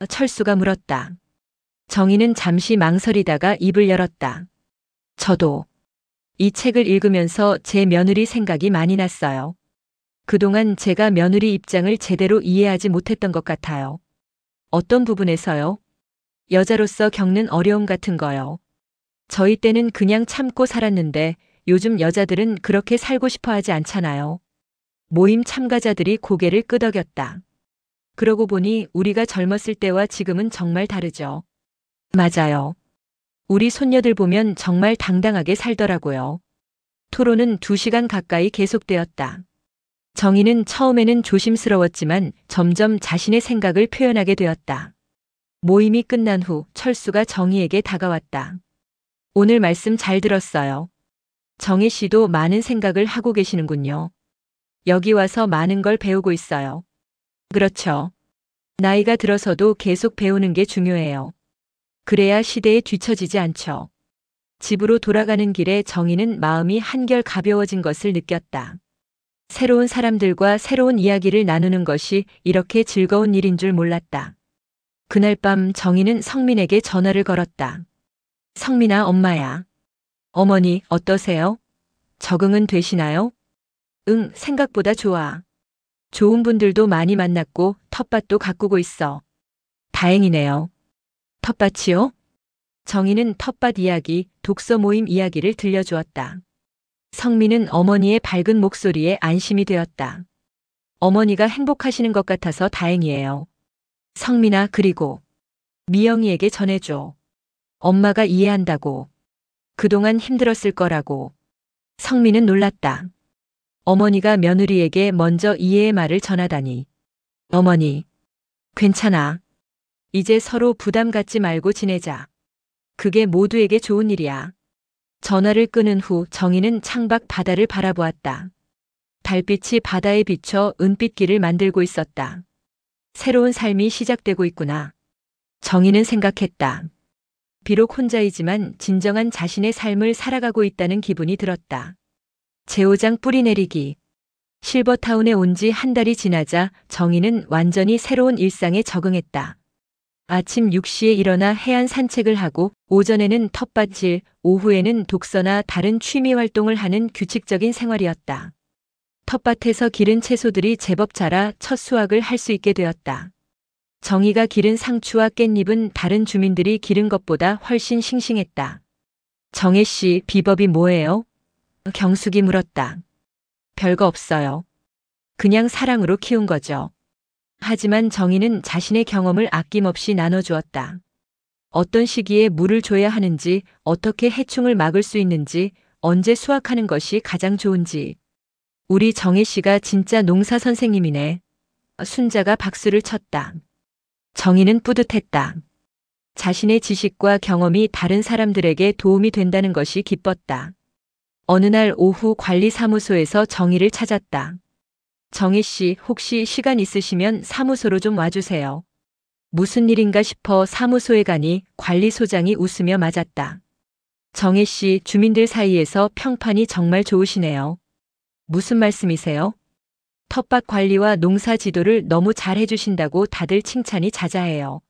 철수가 물었다. 정희는 잠시 망설이다가 입을 열었다. 저도 이 책을 읽으면서 제 며느리 생각이 많이 났어요. 그동안 제가 며느리 입장을 제대로 이해하지 못했던 것 같아요. 어떤 부분에서요? 여자로서 겪는 어려움 같은 거요. 저희 때는 그냥 참고 살았는데 요즘 여자들은 그렇게 살고 싶어 하지 않잖아요. 모임 참가자들이 고개를 끄덕였다. 그러고 보니 우리가 젊었을 때와 지금은 정말 다르죠. 맞아요. 우리 손녀들 보면 정말 당당하게 살더라고요. 토론은 2시간 가까이 계속되었다. 정희는 처음에는 조심스러웠지만 점점 자신의 생각을 표현하게 되었다. 모임이 끝난 후 철수가 정희에게 다가왔다. 오늘 말씀 잘 들었어요. 정희 씨도 많은 생각을 하고 계시는군요. 여기 와서 많은 걸 배우고 있어요. 그렇죠. 나이가 들어서도 계속 배우는 게 중요해요. 그래야 시대에 뒤처지지 않죠. 집으로 돌아가는 길에 정희는 마음이 한결 가벼워진 것을 느꼈다. 새로운 사람들과 새로운 이야기를 나누는 것이 이렇게 즐거운 일인 줄 몰랐다. 그날 밤 정희는 성민에게 전화를 걸었다. 성민아, 엄마야. 어머니, 어떠세요? 적응은 되시나요? 응, 생각보다 좋아. 좋은 분들도 많이 만났고 텃밭도 가꾸고 있어. 다행이네요. 텃밭이요? 정희는 텃밭 이야기, 독서 모임 이야기를 들려주었다. 성민은 어머니의 밝은 목소리에 안심이 되었다. 어머니가 행복하시는 것 같아서 다행이에요. 성민아, 그리고 미영이에게 전해줘. 엄마가 이해한다고. 그동안 힘들었을 거라고. 성민은 놀랐다. 어머니가 며느리에게 먼저 이해의 말을 전하다니. 어머니, 괜찮아. 이제 서로 부담 갖지 말고 지내자. 그게 모두에게 좋은 일이야. 전화를 끊은 후 정희는 창밖 바다를 바라보았다. 달빛이 바다에 비쳐 은빛길을 만들고 있었다. 새로운 삶이 시작되고 있구나. 정희는 생각했다. 비록 혼자이지만 진정한 자신의 삶을 살아가고 있다는 기분이 들었다. 제오장 뿌리내리기. 실버타운에 온 지 한 달이 지나자 정희는 완전히 새로운 일상에 적응했다. 아침 6시에 일어나 해안 산책을 하고 오전에는 텃밭일, 오후에는 독서나 다른 취미 활동을 하는 규칙적인 생활이었다. 텃밭에서 기른 채소들이 제법 자라 첫 수확을 할 수 있게 되었다. 정희가 기른 상추와 깻잎은 다른 주민들이 기른 것보다 훨씬 싱싱했다. 정혜 씨, 비법이 뭐예요? 경숙이 물었다. 별거 없어요. 그냥 사랑으로 키운 거죠. 하지만 정희는 자신의 경험을 아낌없이 나눠주었다. 어떤 시기에 물을 줘야 하는지, 어떻게 해충을 막을 수 있는지, 언제 수확하는 것이 가장 좋은지. 우리 정혜 씨가 진짜 농사 선생님이네. 순자가 박수를 쳤다. 정희는 뿌듯했다. 자신의 지식과 경험이 다른 사람들에게 도움이 된다는 것이 기뻤다. 어느 날 오후 관리사무소에서 정희를 찾았다. 정희 씨, 혹시 시간 있으시면 사무소로 좀 와주세요. 무슨 일인가 싶어 사무소에 가니 관리소장이 웃으며 맞았다. 정혜 씨, 주민들 사이에서 평판이 정말 좋으시네요. 무슨 말씀이세요? 텃밭 관리와 농사 지도를 너무 잘 해주신다고 다들 칭찬이 자자해요.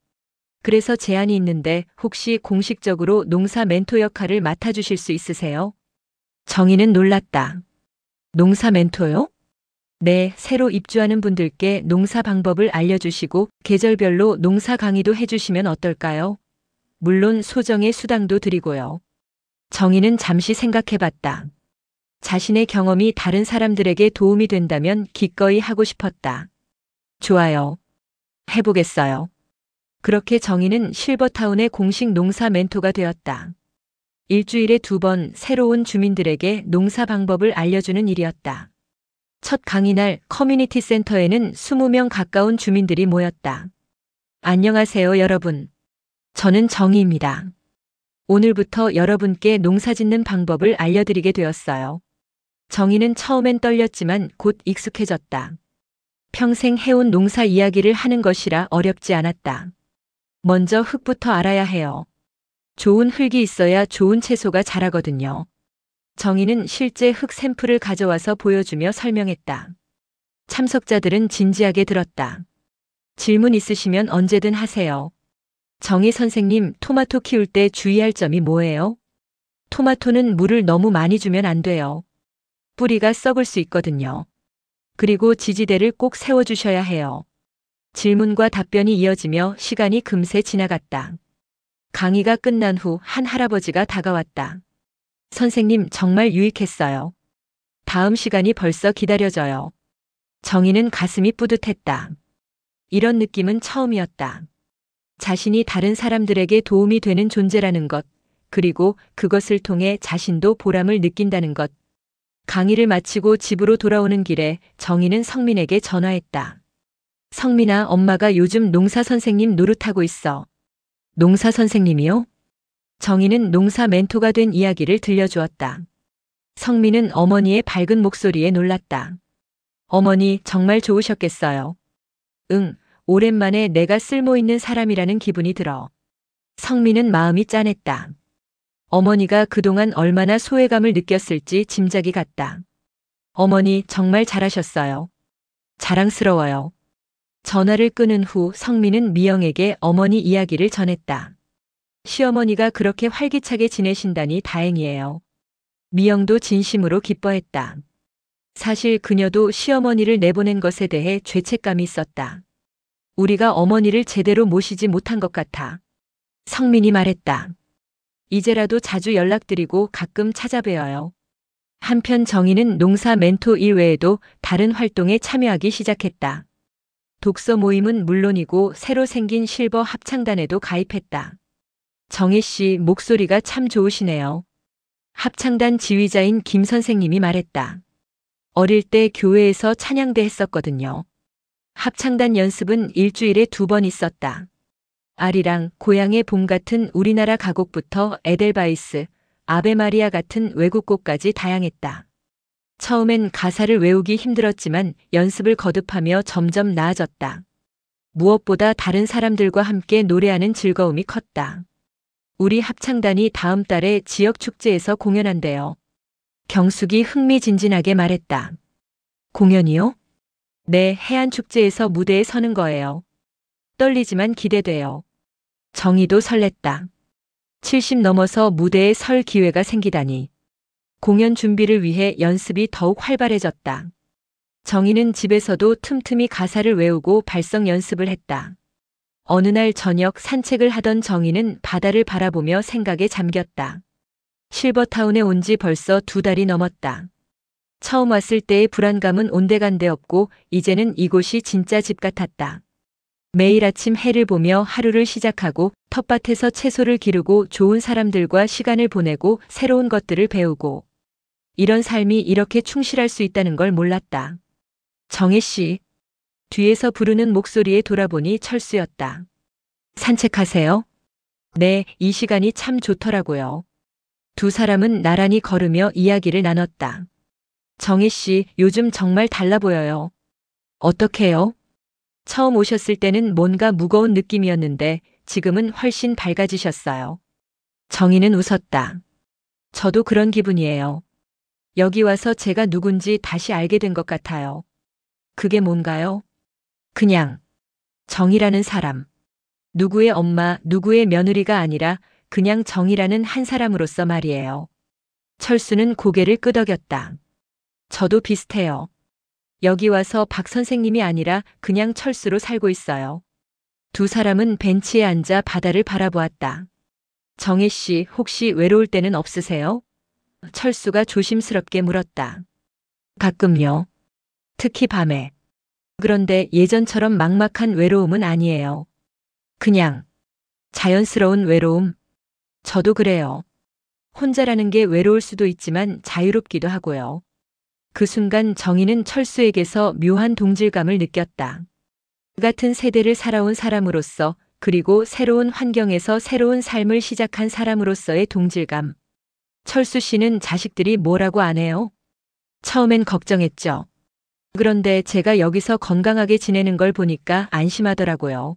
그래서 제안이 있는데 혹시 공식적으로 농사 멘토 역할을 맡아주실 수 있으세요? 정희는 놀랐다. 농사 멘토요? 네, 새로 입주하는 분들께 농사 방법을 알려주시고 계절별로 농사 강의도 해주시면 어떨까요? 물론 소정의 수당도 드리고요. 정희는 잠시 생각해봤다. 자신의 경험이 다른 사람들에게 도움이 된다면 기꺼이 하고 싶었다. 좋아요. 해보겠어요. 그렇게 정희는 실버타운의 공식 농사 멘토가 되었다. 일주일에 2번 새로운 주민들에게 농사 방법을 알려주는 일이었다. 첫 강의날 커뮤니티 센터에는 20명 가까운 주민들이 모였다. 안녕하세요, 여러분. 저는 정희입니다. 오늘부터 여러분께 농사 짓는 방법을 알려드리게 되었어요. 정희는 처음엔 떨렸지만 곧 익숙해졌다. 평생 해온 농사 이야기를 하는 것이라 어렵지 않았다. 먼저 흙부터 알아야 해요. 좋은 흙이 있어야 좋은 채소가 자라거든요. 정희는 실제 흙 샘플을 가져와서 보여주며 설명했다. 참석자들은 진지하게 들었다. 질문 있으시면 언제든 하세요. 정희 선생님, 토마토 키울 때 주의할 점이 뭐예요? 토마토는 물을 너무 많이 주면 안 돼요. 뿌리가 썩을 수 있거든요. 그리고 지지대를 꼭 세워주셔야 해요. 질문과 답변이 이어지며 시간이 금세 지나갔다. 강의가 끝난 후 한 할아버지가 다가왔다. 선생님, 정말 유익했어요. 다음 시간이 벌써 기다려져요. 정희는 가슴이 뿌듯했다. 이런 느낌은 처음이었다. 자신이 다른 사람들에게 도움이 되는 존재라는 것, 그리고 그것을 통해 자신도 보람을 느낀다는 것. 강의를 마치고 집으로 돌아오는 길에 정희는 성민에게 전화했다. 성민아, 엄마가 요즘 농사 선생님 노릇하고 있어. 농사 선생님이요? 정희는 농사 멘토가 된 이야기를 들려주었다. 성민은 어머니의 밝은 목소리에 놀랐다. 어머니, 정말 좋으셨겠어요. 응, 오랜만에 내가 쓸모있는 사람이라는 기분이 들어. 성민은 마음이 짠했다. 어머니가 그동안 얼마나 소외감을 느꼈을지 짐작이 갔다. 어머니, 정말 잘하셨어요. 자랑스러워요. 전화를 끊은 후 성민은 미영에게 어머니 이야기를 전했다. 시어머니가 그렇게 활기차게 지내신다니 다행이에요. 미영도 진심으로 기뻐했다. 사실 그녀도 시어머니를 내보낸 것에 대해 죄책감이 있었다. 우리가 어머니를 제대로 모시지 못한 것 같아. 성민이 말했다. 이제라도 자주 연락드리고 가끔 찾아뵈어요. 한편 정희는 농사 멘토 일 외에도 다른 활동에 참여하기 시작했다. 독서 모임은 물론이고 새로 생긴 실버 합창단에도 가입했다. 정희 씨, 목소리가 참 좋으시네요. 합창단 지휘자인 김 선생님이 말했다. 어릴 때 교회에서 찬양대 했었거든요. 합창단 연습은 일주일에 2번 있었다. 아리랑, 고향의 봄 같은 우리나라 가곡부터 에델바이스, 아베마리아 같은 외국곡까지 다양했다. 처음엔 가사를 외우기 힘들었지만 연습을 거듭하며 점점 나아졌다. 무엇보다 다른 사람들과 함께 노래하는 즐거움이 컸다. 우리 합창단이 다음 달에 지역 축제에서 공연한대요. 경숙이 흥미진진하게 말했다. 공연이요? 네, 해안축제에서 무대에 서는 거예요. 떨리지만 기대돼요. 정희도 설렜다. 70 넘어서 무대에 설 기회가 생기다니. 공연 준비를 위해 연습이 더욱 활발해졌다. 정희는 집에서도 틈틈이 가사를 외우고 발성 연습을 했다. 어느 날 저녁 산책을 하던 정희는 바다를 바라보며 생각에 잠겼다. 실버타운에 온 지 벌써 2달이 넘었다. 처음 왔을 때의 불안감은 온데간데 없고 이제는 이곳이 진짜 집 같았다. 매일 아침 해를 보며 하루를 시작하고 텃밭에서 채소를 기르고 좋은 사람들과 시간을 보내고 새로운 것들을 배우고 이런 삶이 이렇게 충실할 수 있다는 걸 몰랐다. 정혜 씨. 뒤에서 부르는 목소리에 돌아보니 철수였다. 산책하세요? 네, 이 시간이 참 좋더라고요. 두 사람은 나란히 걸으며 이야기를 나눴다. 정혜 씨, 요즘 정말 달라 보여요. 어떻게요? 처음 오셨을 때는 뭔가 무거운 느낌이었는데 지금은 훨씬 밝아지셨어요. 정희는 웃었다. 저도 그런 기분이에요. 여기 와서 제가 누군지 다시 알게 된 것 같아요. 그게 뭔가요? 그냥 정희라는 사람. 누구의 엄마, 누구의 며느리가 아니라 그냥 정희라는 한 사람으로서 말이에요. 철수는 고개를 끄덕였다. 저도 비슷해요. 여기 와서 박 선생님이 아니라 그냥 철수로 살고 있어요. 두 사람은 벤치에 앉아 바다를 바라보았다. 정혜 씨, 혹시 외로울 때는 없으세요? 철수가 조심스럽게 물었다. 가끔요. 특히 밤에. 그런데 예전처럼 막막한 외로움은 아니에요. 그냥 자연스러운 외로움. 저도 그래요. 혼자라는 게 외로울 수도 있지만 자유롭기도 하고요. 그 순간 정희는 철수에게서 묘한 동질감을 느꼈다. 같은 세대를 살아온 사람으로서 그리고 새로운 환경에서 새로운 삶을 시작한 사람으로서의 동질감. 철수 씨는 자식들이 뭐라고 안 해요? 처음엔 걱정했죠. 그런데 제가 여기서 건강하게 지내는 걸 보니까 안심하더라고요.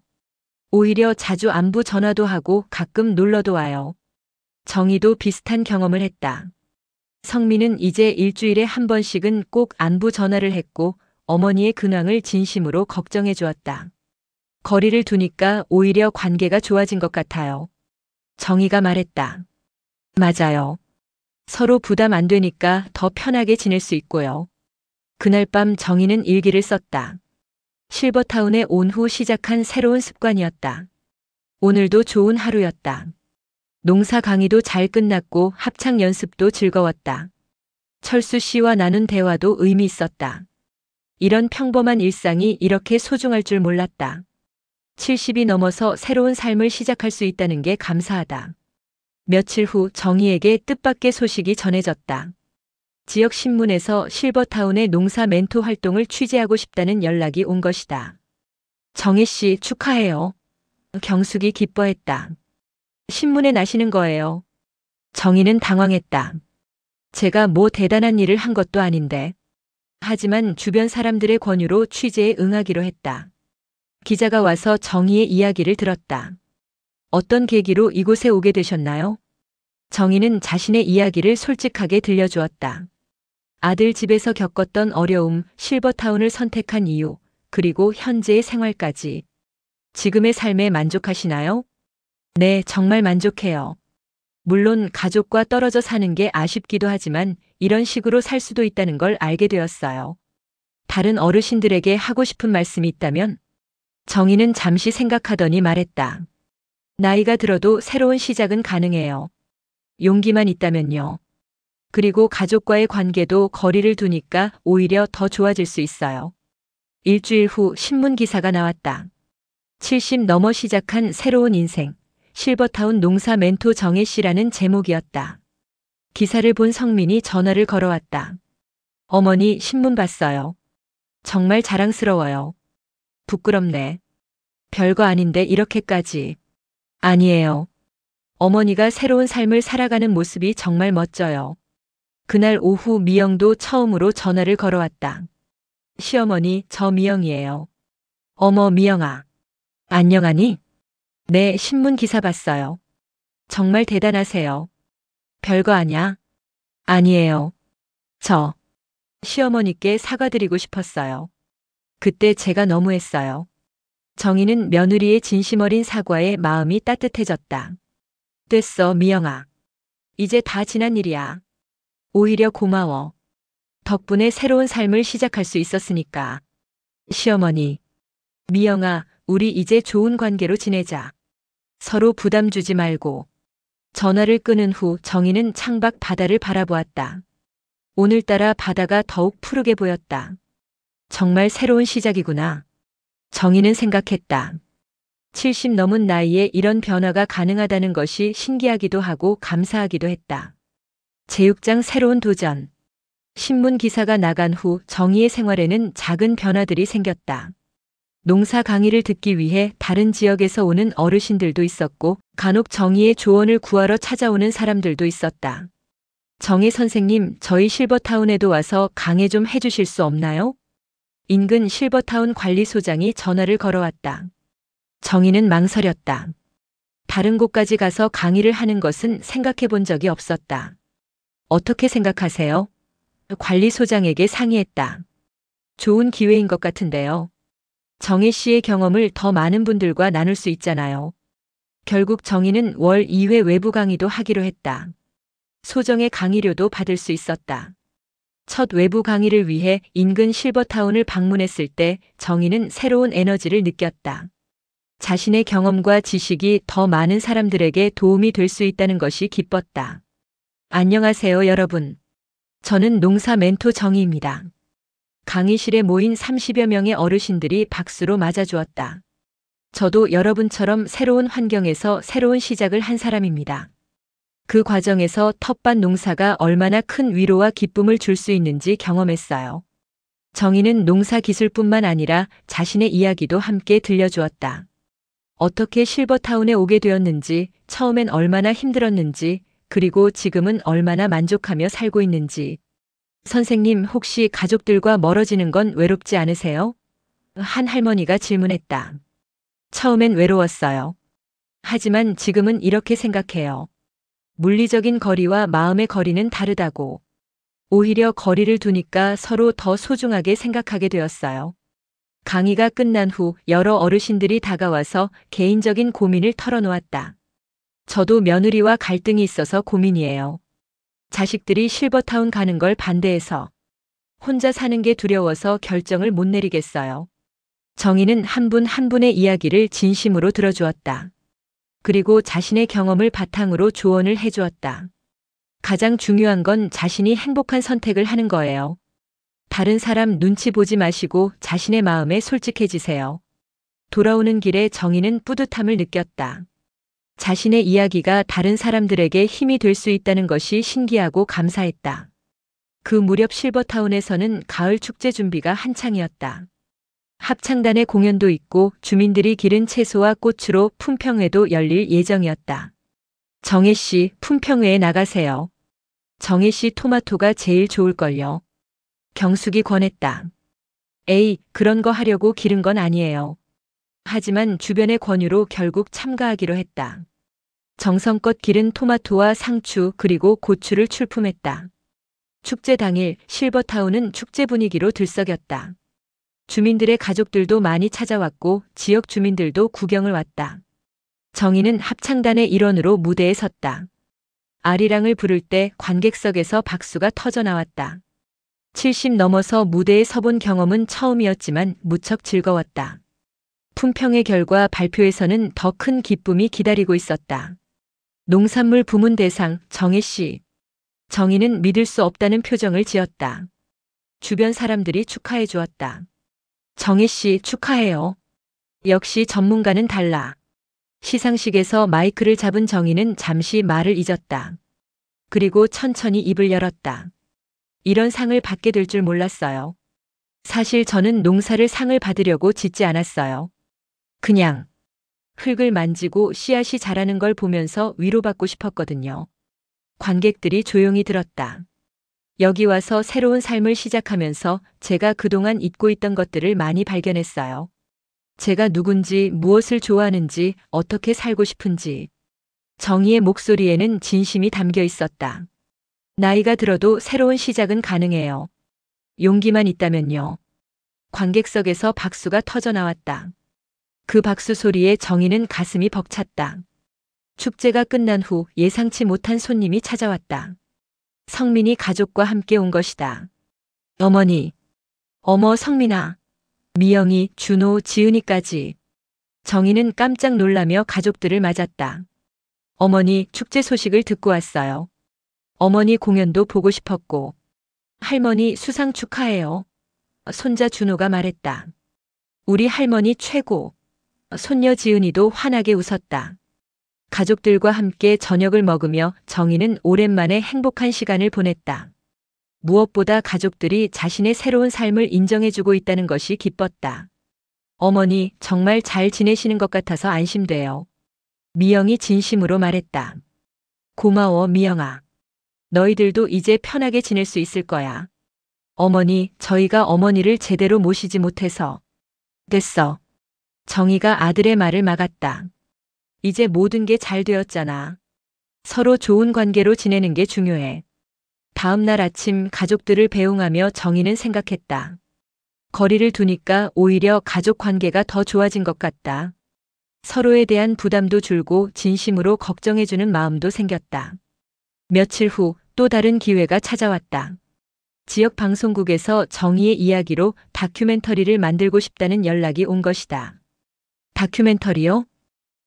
오히려 자주 안부 전화도 하고 가끔 놀러도 와요. 정희도 비슷한 경험을 했다. 성민은 이제 일주일에 한 번씩은 꼭 안부 전화를 했고 어머니의 근황을 진심으로 걱정해 주었다. 거리를 두니까 오히려 관계가 좋아진 것 같아요. 정희가 말했다. 맞아요. 서로 부담 안 되니까 더 편하게 지낼 수 있고요. 그날 밤 정희는 일기를 썼다. 실버타운에 온 후 시작한 새로운 습관이었다. 오늘도 좋은 하루였다. 농사 강의도 잘 끝났고 합창 연습도 즐거웠다. 철수 씨와 나눈 대화도 의미 있었다. 이런 평범한 일상이 이렇게 소중할 줄 몰랐다. 70이 넘어서 새로운 삶을 시작할 수 있다는 게 감사하다. 며칠 후 정희에게 뜻밖의 소식이 전해졌다. 지역 신문에서 실버타운의 농사 멘토 활동을 취재하고 싶다는 연락이 온 것이다. 정혜 씨 축하해요. 경숙이 기뻐했다. 신문에 나시는 거예요. 정희는 당황했다. 제가 뭐 대단한 일을 한 것도 아닌데. 하지만 주변 사람들의 권유로 취재에 응하기로 했다. 기자가 와서 정희의 이야기를 들었다. 어떤 계기로 이곳에 오게 되셨나요? 정희는 자신의 이야기를 솔직하게 들려주었다. 아들 집에서 겪었던 어려움, 실버타운을 선택한 이유, 그리고 현재의 생활까지. 지금의 삶에 만족하시나요? 네, 정말 만족해요. 물론 가족과 떨어져 사는 게 아쉽기도 하지만 이런 식으로 살 수도 있다는 걸 알게 되었어요. 다른 어르신들에게 하고 싶은 말씀이 있다면? 정희는 잠시 생각하더니 말했다. 나이가 들어도 새로운 시작은 가능해요. 용기만 있다면요. 그리고 가족과의 관계도 거리를 두니까 오히려 더 좋아질 수 있어요. 일주일 후 신문 기사가 나왔다. 70 넘어 시작한 새로운 인생. 실버타운 농사 멘토 정혜 씨라는 제목이었다. 기사를 본 성민이 전화를 걸어왔다. 어머니 신문 봤어요. 정말 자랑스러워요. 부끄럽네. 별거 아닌데 이렇게까지. 아니에요. 어머니가 새로운 삶을 살아가는 모습이 정말 멋져요. 그날 오후 미영도 처음으로 전화를 걸어왔다. 시어머니, 저 미영이에요. 어머 미영아. 안녕하니? 네, 신문 기사 봤어요. 정말 대단하세요. 별거 아냐? 아니에요. 저 시어머니께 사과드리고 싶었어요. 그때 제가 너무했어요. 정희는 며느리의 진심 어린 사과에 마음이 따뜻해졌다. 됐어, 미영아. 이제 다 지난 일이야. 오히려 고마워. 덕분에 새로운 삶을 시작할 수 있었으니까. 시어머니. 미영아, 우리 이제 좋은 관계로 지내자. 서로 부담 주지 말고. 전화를 끊은 후 정희는 창밖 바다를 바라보았다. 오늘따라 바다가 더욱 푸르게 보였다. 정말 새로운 시작이구나. 정희는 생각했다. 70 넘은 나이에 이런 변화가 가능하다는 것이 신기하기도 하고 감사하기도 했다. 제육장 새로운 도전. 신문 기사가 나간 후 정희의 생활에는 작은 변화들이 생겼다. 농사 강의를 듣기 위해 다른 지역에서 오는 어르신들도 있었고 간혹 정희의 조언을 구하러 찾아오는 사람들도 있었다. 정희 선생님, 저희 실버타운에도 와서 강의 좀 해주실 수 없나요? 인근 실버타운 관리소장이 전화를 걸어왔다. 정희는 망설였다. 다른 곳까지 가서 강의를 하는 것은 생각해 본 적이 없었다. 어떻게 생각하세요? 관리소장에게 상의했다. 좋은 기회인 것 같은데요. 정희 씨의 경험을 더 많은 분들과 나눌 수 있잖아요. 결국 정희는 월 2회 외부 강의도 하기로 했다. 소정의 강의료도 받을 수 있었다. 첫 외부 강의를 위해 인근 실버타운을 방문했을 때 정희는 새로운 에너지를 느꼈다. 자신의 경험과 지식이 더 많은 사람들에게 도움이 될 수 있다는 것이 기뻤다. 안녕하세요, 여러분. 저는 농사 멘토 정희입니다. 강의실에 모인 30여 명의 어르신들이 박수로 맞아주었다. 저도 여러분처럼 새로운 환경에서 새로운 시작을 한 사람입니다. 그 과정에서 텃밭 농사가 얼마나 큰 위로와 기쁨을 줄 수 있는지 경험했어요. 정희는 농사 기술뿐만 아니라 자신의 이야기도 함께 들려주었다. 어떻게 실버타운에 오게 되었는지, 처음엔 얼마나 힘들었는지, 그리고 지금은 얼마나 만족하며 살고 있는지. 선생님, 혹시 가족들과 멀어지는 건 외롭지 않으세요? 한 할머니가 질문했다. 처음엔 외로웠어요. 하지만 지금은 이렇게 생각해요. 물리적인 거리와 마음의 거리는 다르다고. 오히려 거리를 두니까 서로 더 소중하게 생각하게 되었어요. 강의가 끝난 후 여러 어르신들이 다가와서 개인적인 고민을 털어놓았다. 저도 며느리와 갈등이 있어서 고민이에요. 자식들이 실버타운 가는 걸 반대해서 혼자 사는 게 두려워서 결정을 못 내리겠어요. 정희는 한 분 한 분의 이야기를 진심으로 들어주었다. 그리고 자신의 경험을 바탕으로 조언을 해주었다. 가장 중요한 건 자신이 행복한 선택을 하는 거예요. 다른 사람 눈치 보지 마시고 자신의 마음에 솔직해지세요. 돌아오는 길에 정희는 뿌듯함을 느꼈다. 자신의 이야기가 다른 사람들에게 힘이 될 수 있다는 것이 신기하고 감사했다. 그 무렵 실버타운에서는 가을 축제 준비가 한창이었다. 합창단의 공연도 있고 주민들이 기른 채소와 꽃으로 품평회도 열릴 예정이었다. 정혜 씨, 품평회에 나가세요. 정혜 씨 토마토가 제일 좋을걸요. 경숙이 권했다. 에이, 그런 거 하려고 기른 건 아니에요. 하지만 주변의 권유로 결국 참가하기로 했다. 정성껏 기른 토마토와 상추 그리고 고추를 출품했다. 축제 당일 실버타운은 축제 분위기로 들썩였다. 주민들의 가족들도 많이 찾아왔고 지역 주민들도 구경을 왔다. 정희는 합창단의 일원으로 무대에 섰다. 아리랑을 부를 때 관객석에서 박수가 터져 나왔다. 70 넘어서 무대에 서본 경험은 처음이었지만 무척 즐거웠다. 품평의 결과 발표에서는 더 큰 기쁨이 기다리고 있었다. 농산물 부문 대상 정혜 씨. 정희는 믿을 수 없다는 표정을 지었다. 주변 사람들이 축하해 주었다. 정혜 씨 축하해요. 역시 전문가는 달라. 시상식에서 마이크를 잡은 정희는 잠시 말을 잊었다. 그리고 천천히 입을 열었다. 이런 상을 받게 될 줄 몰랐어요. 사실 저는 농사를 상을 받으려고 짓지 않았어요. 그냥 흙을 만지고 씨앗이 자라는 걸 보면서 위로받고 싶었거든요. 관객들이 조용히 들었다. 여기 와서 새로운 삶을 시작하면서 제가 그동안 잊고 있던 것들을 많이 발견했어요. 제가 누군지, 무엇을 좋아하는지, 어떻게 살고 싶은지. 정희의 목소리에는 진심이 담겨 있었다. 나이가 들어도 새로운 시작은 가능해요. 용기만 있다면요. 관객석에서 박수가 터져 나왔다. 그 박수 소리에 정희는 가슴이 벅찼다. 축제가 끝난 후 예상치 못한 손님이 찾아왔다. 성민이 가족과 함께 온 것이다. 어머니, 어머 성민아, 미영이, 준호, 지은이까지. 정희는 깜짝 놀라며 가족들을 맞았다. 어머니, 축제 소식을 듣고 왔어요. 어머니 공연도 보고 싶었고. 할머니 수상 축하해요. 손자 준호가 말했다. 우리 할머니 최고. 손녀 지은이도 환하게 웃었다. 가족들과 함께 저녁을 먹으며 정희는 오랜만에 행복한 시간을 보냈다. 무엇보다 가족들이 자신의 새로운 삶을 인정해주고 있다는 것이 기뻤다. 어머니, 정말 잘 지내시는 것 같아서 안심돼요. 미영이 진심으로 말했다. 고마워, 미영아. 너희들도 이제 편하게 지낼 수 있을 거야. 어머니, 저희가 어머니를 제대로 모시지 못해서. 됐어. 정희가 아들의 말을 막았다. 이제 모든 게 잘 되었잖아. 서로 좋은 관계로 지내는 게 중요해. 다음 날 아침 가족들을 배웅하며 정희는 생각했다. 거리를 두니까 오히려 가족 관계가 더 좋아진 것 같다. 서로에 대한 부담도 줄고 진심으로 걱정해주는 마음도 생겼다. 며칠 후 또 다른 기회가 찾아왔다. 지역 방송국에서 정희의 이야기로 다큐멘터리를 만들고 싶다는 연락이 온 것이다. 다큐멘터리요?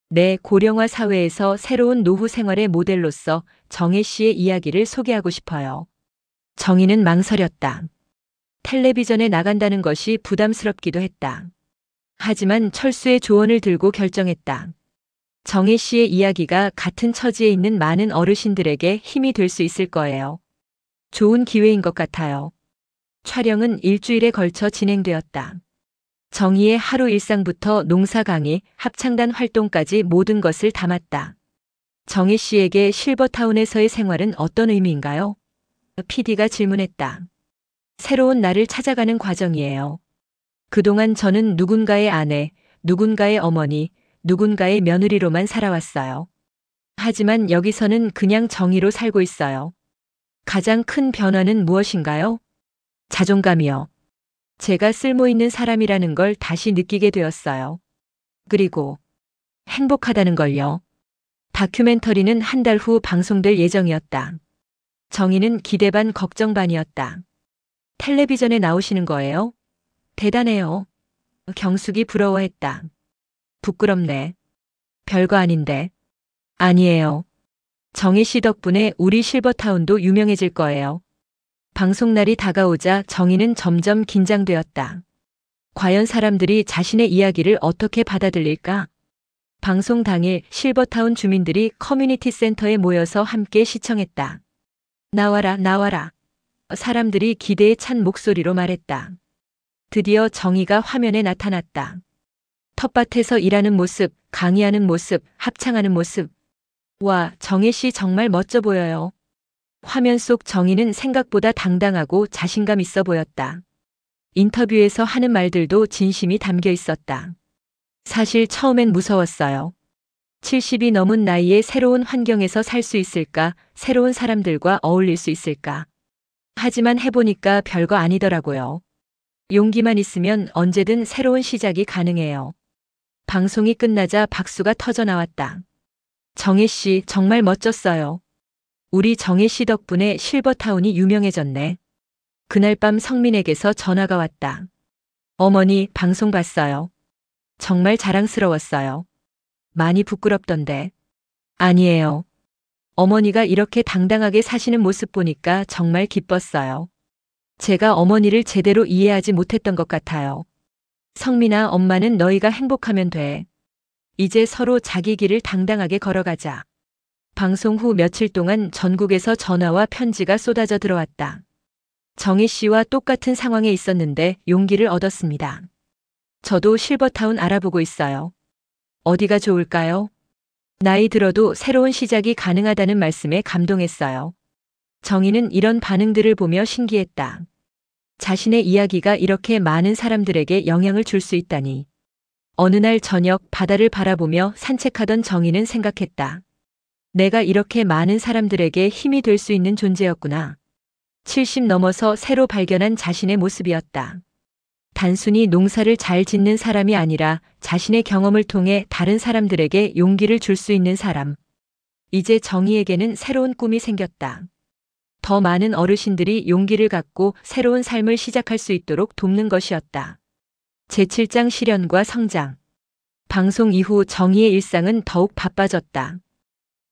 네, 고령화 사회에서 새로운 노후 생활의 모델로서 정혜 씨의 이야기를 소개하고 싶어요. 정희는 망설였다. 텔레비전에 나간다는 것이 부담스럽기도 했다. 하지만 철수의 조언을 들고 결정했다. 정혜 씨의 이야기가 같은 처지에 있는 많은 어르신들에게 힘이 될 수 있을 거예요. 좋은 기회인 것 같아요. 촬영은 일주일에 걸쳐 진행되었다. 정희의 하루 일상부터 농사 강의, 합창단 활동까지 모든 것을 담았다. 정혜 씨에게 실버타운에서의 생활은 어떤 의미인가요? PD가 질문했다. 새로운 나를 찾아가는 과정이에요. 그동안 저는 누군가의 아내, 누군가의 어머니, 누군가의 며느리로만 살아왔어요. 하지만 여기서는 그냥 정의로 살고 있어요. 가장 큰 변화는 무엇인가요? 자존감이요. 제가 쓸모있는 사람이라는 걸 다시 느끼게 되었어요. 그리고 행복하다는 걸요. 다큐멘터리는 한 달 후 방송될 예정이었다. 정희는 기대 반 걱정 반이었다. 텔레비전에 나오시는 거예요? 대단해요. 경숙이 부러워했다. 부끄럽네. 별거 아닌데. 아니에요. 정희 씨 덕분에 우리 실버타운도 유명해질 거예요. 방송날이 다가오자 정희는 점점 긴장되었다. 과연 사람들이 자신의 이야기를 어떻게 받아들일까? 방송 당일 실버타운 주민들이 커뮤니티 센터에 모여서 함께 시청했다. 나와라, 나와라. 사람들이 기대에 찬 목소리로 말했다. 드디어 정희가 화면에 나타났다. 텃밭에서 일하는 모습, 강의하는 모습, 합창하는 모습. 와, 정혜 씨 정말 멋져 보여요. 화면 속 정희는 생각보다 당당하고 자신감 있어 보였다. 인터뷰에서 하는 말들도 진심이 담겨 있었다. 사실 처음엔 무서웠어요. 70이 넘은 나이에 새로운 환경에서 살 수 있을까, 새로운 사람들과 어울릴 수 있을까. 하지만 해보니까 별거 아니더라고요. 용기만 있으면 언제든 새로운 시작이 가능해요. 방송이 끝나자 박수가 터져 나왔다. 정혜 씨 정말 멋졌어요. 우리 정혜 씨 덕분에 실버타운이 유명해졌네. 그날 밤 성민에게서 전화가 왔다. 어머니, 방송 봤어요. 정말 자랑스러웠어요. 많이 부끄럽던데. 아니에요. 어머니가 이렇게 당당하게 사시는 모습 보니까 정말 기뻤어요. 제가 어머니를 제대로 이해하지 못했던 것 같아요. 성민아, 엄마는 너희가 행복하면 돼. 이제 서로 자기 길을 당당하게 걸어가자. 방송 후 며칠 동안 전국에서 전화와 편지가 쏟아져 들어왔다. 정희 씨와 똑같은 상황에 있었는데 용기를 얻었습니다. 저도 실버타운 알아보고 있어요. 어디가 좋을까요? 나이 들어도 새로운 시작이 가능하다는 말씀에 감동했어요. 정희는 이런 반응들을 보며 신기했다. 자신의 이야기가 이렇게 많은 사람들에게 영향을 줄 수 있다니. 어느 날 저녁 바다를 바라보며 산책하던 정희는 생각했다. 내가 이렇게 많은 사람들에게 힘이 될 수 있는 존재였구나. 70 넘어서 새로 발견한 자신의 모습이었다. 단순히 농사를 잘 짓는 사람이 아니라 자신의 경험을 통해 다른 사람들에게 용기를 줄 수 있는 사람. 이제 정희에게는 새로운 꿈이 생겼다. 더 많은 어르신들이 용기를 갖고 새로운 삶을 시작할 수 있도록 돕는 것이었다. 제7장 실현과 성장. 방송 이후 정희의 일상은 더욱 바빠졌다.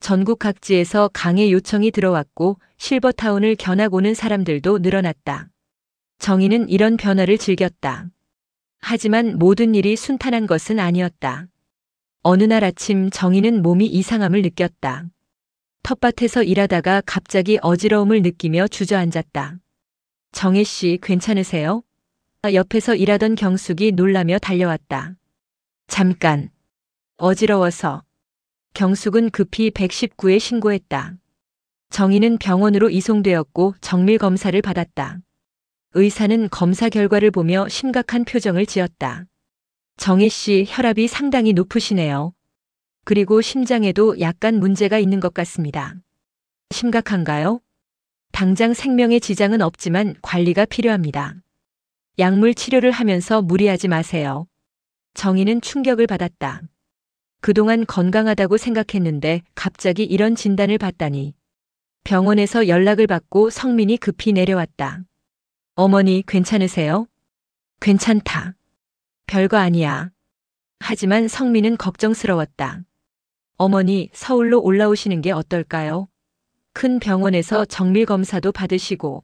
전국 각지에서 강의 요청이 들어왔고 실버타운을 견학 오는 사람들도 늘어났다. 정희는 이런 변화를 즐겼다. 하지만 모든 일이 순탄한 것은 아니었다. 어느 날 아침 정희는 몸이 이상함을 느꼈다. 텃밭에서 일하다가 갑자기 어지러움을 느끼며 주저앉았다. 정혜 씨, 괜찮으세요? 옆에서 일하던 경숙이 놀라며 달려왔다. 잠깐. 어지러워서. 경숙은 급히 119에 신고했다. 정희는 병원으로 이송되었고 정밀 검사를 받았다. 의사는 검사 결과를 보며 심각한 표정을 지었다. 정혜 씨, 혈압이 상당히 높으시네요. 그리고 심장에도 약간 문제가 있는 것 같습니다. 심각한가요? 당장 생명에 지장은 없지만 관리가 필요합니다. 약물 치료를 하면서 무리하지 마세요. 정희는 충격을 받았다. 그동안 건강하다고 생각했는데 갑자기 이런 진단을 받다니. 병원에서 연락을 받고 성민이 급히 내려왔다. 어머니, 괜찮으세요? 괜찮다. 별거 아니야. 하지만 성민은 걱정스러웠다. 어머니, 서울로 올라오시는 게 어떨까요? 큰 병원에서 정밀 검사도 받으시고.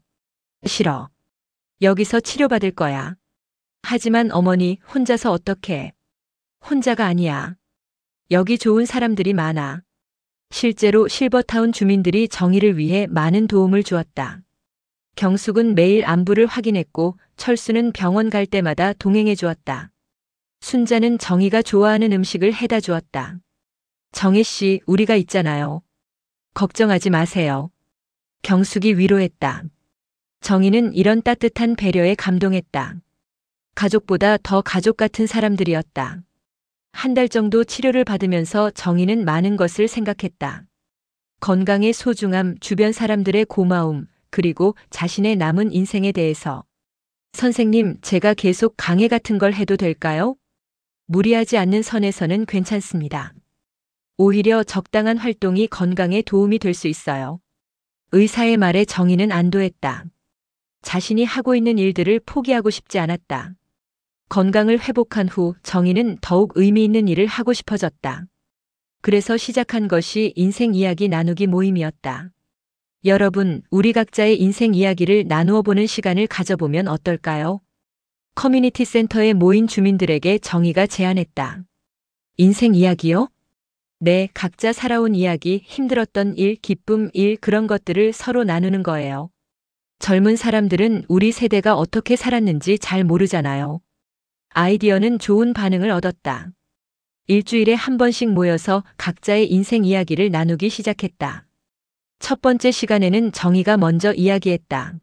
싫어. 여기서 치료받을 거야. 하지만 어머니, 혼자서 어떡해. 혼자가 아니야. 여기 좋은 사람들이 많아. 실제로 실버타운 주민들이 정희를 위해 많은 도움을 주었다. 경숙은 매일 안부를 확인했고 철수는 병원 갈 때마다 동행해 주었다. 순자는 정희가 좋아하는 음식을 해다 주었다. 정혜 씨, 우리가 있잖아요. 걱정하지 마세요. 경숙이 위로했다. 정희는 이런 따뜻한 배려에 감동했다. 가족보다 더 가족 같은 사람들이었다. 한 달 정도 치료를 받으면서 정희는 많은 것을 생각했다. 건강의 소중함, 주변 사람들의 고마움, 그리고 자신의 남은 인생에 대해서. 선생님, 제가 계속 강의 같은 걸 해도 될까요? 무리하지 않는 선에서는 괜찮습니다. 오히려 적당한 활동이 건강에 도움이 될 수 있어요. 의사의 말에 정희는 안도했다. 자신이 하고 있는 일들을 포기하고 싶지 않았다. 건강을 회복한 후 정희는 더욱 의미 있는 일을 하고 싶어졌다. 그래서 시작한 것이 인생 이야기 나누기 모임이었다. 여러분, 우리 각자의 인생 이야기를 나누어 보는 시간을 가져보면 어떨까요? 커뮤니티 센터에 모인 주민들에게 정희가 제안했다. 인생 이야기요? 네, 각자 살아온 이야기, 힘들었던 일, 기쁨, 일, 그런 것들을 서로 나누는 거예요. 젊은 사람들은 우리 세대가 어떻게 살았는지 잘 모르잖아요. 아이디어는 좋은 반응을 얻었다. 일주일에 한 번씩 모여서 각자의 인생 이야기를 나누기 시작했다. 첫 번째 시간에는 정희가 먼저 이야기했다.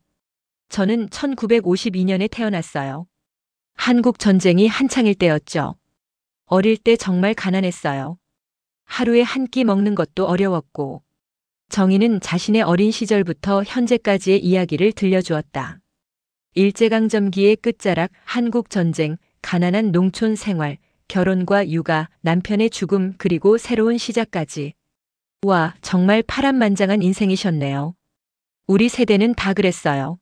저는 1952년에 태어났어요. 한국 전쟁이 한창일 때였죠. 어릴 때 정말 가난했어요. 하루에 한 끼 먹는 것도 어려웠고. 정희는 자신의 어린 시절부터 현재까지의 이야기를 들려주었다. 일제강점기의 끝자락, 한국 전쟁, 가난한 농촌 생활, 결혼과 육아, 남편의 죽음, 그리고 새로운 시작까지. 와, 정말 파란만장한 인생이셨네요. 우리 세대는 다 그랬어요.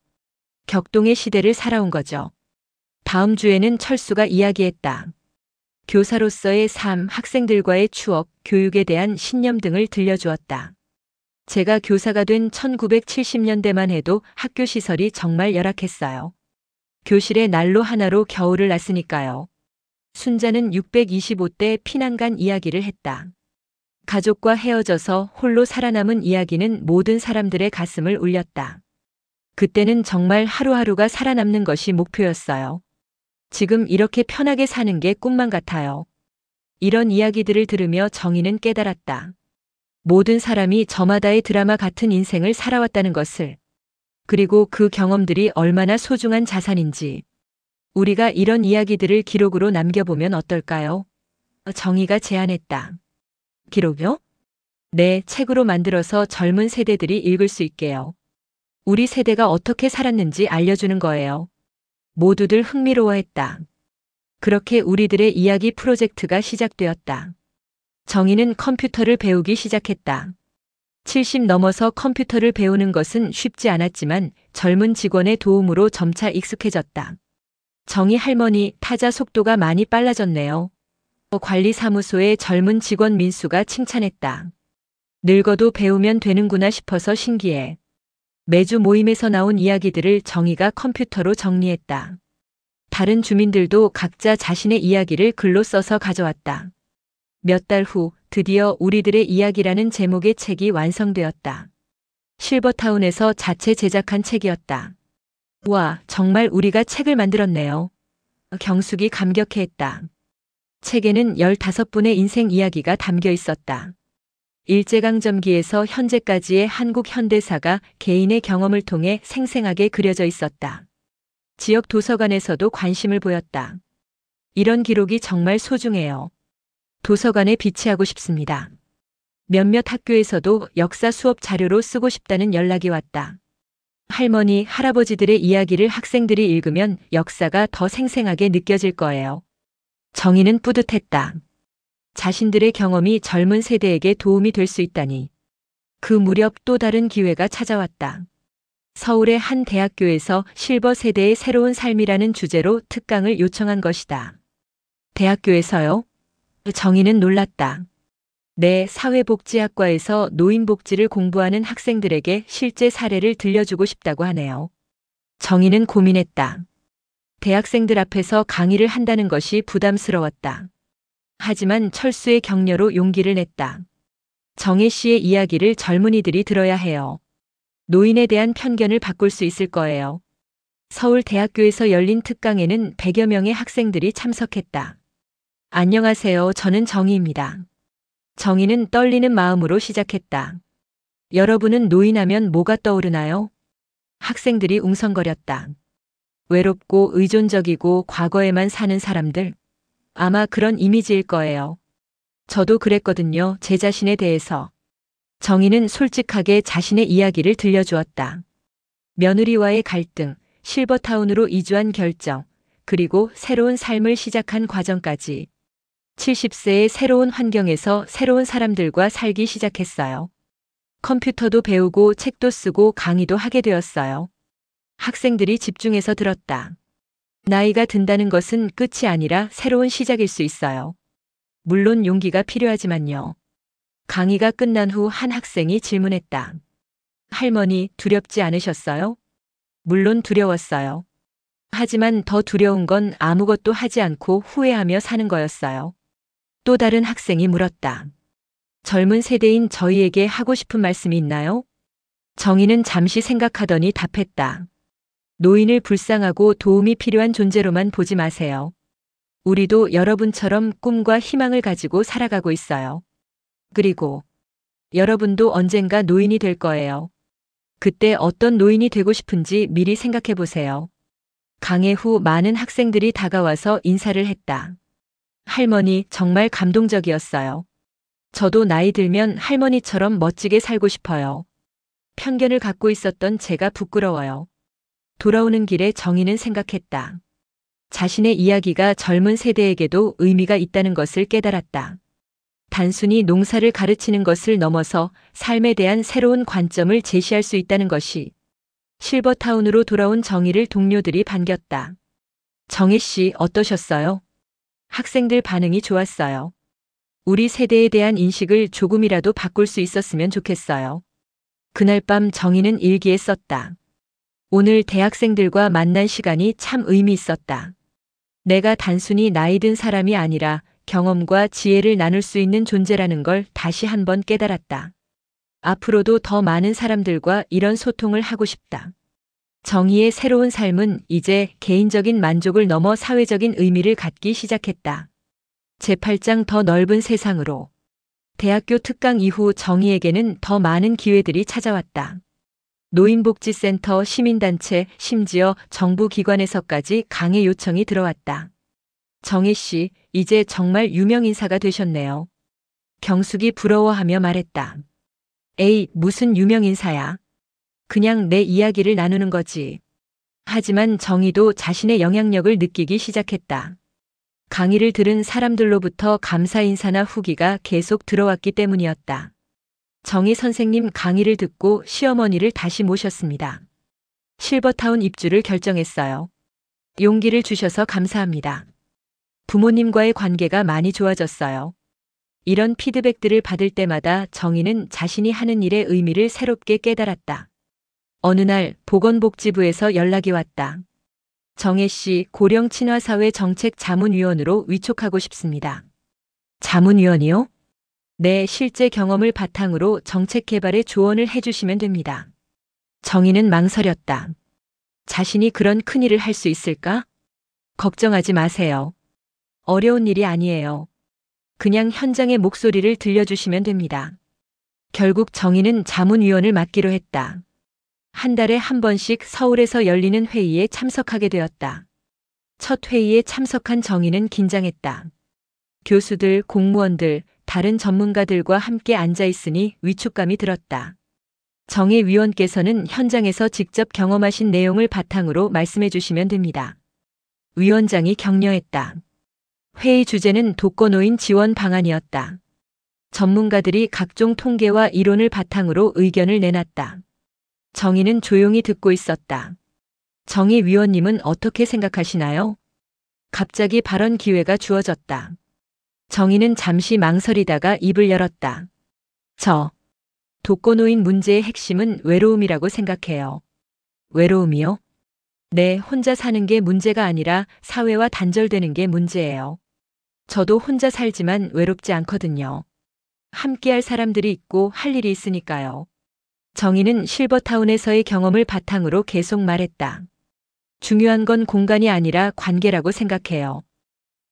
격동의 시대를 살아온 거죠. 다음 주에는 철수가 이야기했다. 교사로서의 삶, 학생들과의 추억, 교육에 대한 신념 등을 들려주었다. 제가 교사가 된 1970년대만 해도 학교 시설이 정말 열악했어요. 교실에 난로 하나로 겨울을 났으니까요. 순자는 625대 피난간 이야기를 했다. 가족과 헤어져서 홀로 살아남은 이야기는 모든 사람들의 가슴을 울렸다. 그때는 정말 하루하루가 살아남는 것이 목표였어요. 지금 이렇게 편하게 사는 게 꿈만 같아요. 이런 이야기들을 들으며 정희는 깨달았다. 모든 사람이 저마다의 드라마 같은 인생을 살아왔다는 것을. 그리고 그 경험들이 얼마나 소중한 자산인지. 우리가 이런 이야기들을 기록으로 남겨보면 어떨까요? 정희가 제안했다. 기록요? 네, 책으로 만들어서 젊은 세대들이 읽을 수 있게요. 우리 세대가 어떻게 살았는지 알려주는 거예요. 모두들 흥미로워했다. 그렇게 우리들의 이야기 프로젝트가 시작되었다. 정희는 컴퓨터를 배우기 시작했다. 70 넘어서 컴퓨터를 배우는 것은 쉽지 않았지만 젊은 직원의 도움으로 점차 익숙해졌다. 정희 할머니, 타자 속도가 많이 빨라졌네요. 관리사무소의 젊은 직원 민수가 칭찬했다. 늙어도 배우면 되는구나 싶어서 신기해. 매주 모임에서 나온 이야기들을 정희가 컴퓨터로 정리했다. 다른 주민들도 각자 자신의 이야기를 글로 써서 가져왔다. 몇 달 후 드디어 우리들의 이야기라는 제목의 책이 완성되었다. 실버타운에서 자체 제작한 책이었다. 와, 정말 우리가 책을 만들었네요. 경숙이 감격해했다. 책에는 15분의 인생 이야기가 담겨 있었다. 일제강점기에서 현재까지의 한국 현대사가 개인의 경험을 통해 생생하게 그려져 있었다. 지역 도서관에서도 관심을 보였다. 이런 기록이 정말 소중해요. 도서관에 비치하고 싶습니다. 몇몇 학교에서도 역사 수업 자료로 쓰고 싶다는 연락이 왔다. 할머니, 할아버지들의 이야기를 학생들이 읽으면 역사가 더 생생하게 느껴질 거예요. 정희는 뿌듯했다. 자신들의 경험이 젊은 세대에게 도움이 될 수 있다니. 그 무렵 또 다른 기회가 찾아왔다. 서울의 한 대학교에서 실버 세대의 새로운 삶이라는 주제로 특강을 요청한 것이다. 대학교에서요? 정희는 놀랐다. 네, 사회복지학과에서 노인복지를 공부하는 학생들에게 실제 사례를 들려주고 싶다고 하네요. 정희는 고민했다. 대학생들 앞에서 강의를 한다는 것이 부담스러웠다. 하지만 철수의 격려로 용기를 냈다. 정혜 씨의 이야기를 젊은이들이 들어야 해요. 노인에 대한 편견을 바꿀 수 있을 거예요. 서울대학교에서 열린 특강에는 100여 명의 학생들이 참석했다. 안녕하세요. 저는 정희입니다. 정희는 떨리는 마음으로 시작했다. 여러분은 노인하면 뭐가 떠오르나요? 학생들이 웅성거렸다. 외롭고 의존적이고 과거에만 사는 사람들. 아마 그런 이미지일 거예요. 저도 그랬거든요. 제 자신에 대해서. 정희는 솔직하게 자신의 이야기를 들려주었다. 며느리와의 갈등, 실버타운으로 이주한 결정, 그리고 새로운 삶을 시작한 과정까지. 70세의 새로운 환경에서 새로운 사람들과 살기 시작했어요. 컴퓨터도 배우고 책도 쓰고 강의도 하게 되었어요. 학생들이 집중해서 들었다. 나이가 든다는 것은 끝이 아니라 새로운 시작일 수 있어요. 물론 용기가 필요하지만요. 강의가 끝난 후 한 학생이 질문했다. 할머니, 두렵지 않으셨어요? 물론 두려웠어요. 하지만 더 두려운 건 아무것도 하지 않고 후회하며 사는 거였어요. 또 다른 학생이 물었다. 젊은 세대인 저희에게 하고 싶은 말씀이 있나요? 정희는 잠시 생각하더니 답했다. 노인을 불쌍하고 도움이 필요한 존재로만 보지 마세요. 우리도 여러분처럼 꿈과 희망을 가지고 살아가고 있어요. 그리고 여러분도 언젠가 노인이 될 거예요. 그때 어떤 노인이 되고 싶은지 미리 생각해 보세요. 강의 후 많은 학생들이 다가와서 인사를 했다. 할머니, 정말 감동적이었어요. 저도 나이 들면 할머니처럼 멋지게 살고 싶어요. 편견을 갖고 있었던 제가 부끄러워요. 돌아오는 길에 정희는 생각했다. 자신의 이야기가 젊은 세대에게도 의미가 있다는 것을 깨달았다. 단순히 농사를 가르치는 것을 넘어서 삶에 대한 새로운 관점을 제시할 수 있다는 것이. 실버타운으로 돌아온 정희를 동료들이 반겼다. 정혜 씨, 어떠셨어요? 학생들 반응이 좋았어요. 우리 세대에 대한 인식을 조금이라도 바꿀 수 있었으면 좋겠어요. 그날 밤 정희는 일기에 썼다. 오늘 대학생들과 만난 시간이 참 의미 있었다. 내가 단순히 나이 든 사람이 아니라 경험과 지혜를 나눌 수 있는 존재라는 걸 다시 한번 깨달았다. 앞으로도 더 많은 사람들과 이런 소통을 하고 싶다. 정희의 새로운 삶은 이제 개인적인 만족을 넘어 사회적인 의미를 갖기 시작했다. 제8장 더 넓은 세상으로. 대학교 특강 이후 정희에게는 더 많은 기회들이 찾아왔다. 노인복지센터, 시민단체, 심지어 정부기관에서까지 강의 요청이 들어왔다. 정혜 씨, 이제 정말 유명 인사가 되셨네요. 경숙이 부러워하며 말했다. 에이, 무슨 유명 인사야. 그냥 내 이야기를 나누는 거지. 하지만 정희도 자신의 영향력을 느끼기 시작했다. 강의를 들은 사람들로부터 감사 인사나 후기가 계속 들어왔기 때문이었다. 정희 선생님 강의를 듣고 시어머니를 다시 모셨습니다. 실버타운 입주를 결정했어요. 용기를 주셔서 감사합니다. 부모님과의 관계가 많이 좋아졌어요. 이런 피드백들을 받을 때마다 정희는 자신이 하는 일의 의미를 새롭게 깨달았다. 어느 날 보건복지부에서 연락이 왔다. 정혜 씨, 고령 친화사회 정책 자문위원으로 위촉하고 싶습니다. 자문위원이요? 네, 실제 경험을 바탕으로 정책 개발에 조언을 해주시면 됩니다. 정희는 망설였다. 자신이 그런 큰일을 할 수 있을까? 걱정하지 마세요. 어려운 일이 아니에요. 그냥 현장의 목소리를 들려주시면 됩니다. 결국 정희는 자문위원을 맡기로 했다. 한 달에 한 번씩 서울에서 열리는 회의에 참석하게 되었다. 첫 회의에 참석한 정희는 긴장했다. 교수들, 공무원들, 다른 전문가들과 함께 앉아 있으니 위축감이 들었다. 정희 위원께서는 현장에서 직접 경험하신 내용을 바탕으로 말씀해 주시면 됩니다. 위원장이 격려했다. 회의 주제는 독거노인 지원 방안이었다. 전문가들이 각종 통계와 이론을 바탕으로 의견을 내놨다. 정희는 조용히 듣고 있었다. 정희 위원님은 어떻게 생각하시나요? 갑자기 발언 기회가 주어졌다. 정희는 잠시 망설이다가 입을 열었다. 독거노인 문제의 핵심은 외로움이라고 생각해요. 외로움이요? 네, 혼자 사는 게 문제가 아니라 사회와 단절되는 게 문제예요. 저도 혼자 살지만 외롭지 않거든요. 함께할 사람들이 있고 할 일이 있으니까요. 정희는 실버타운에서의 경험을 바탕으로 계속 말했다. 중요한 건 공간이 아니라 관계라고 생각해요.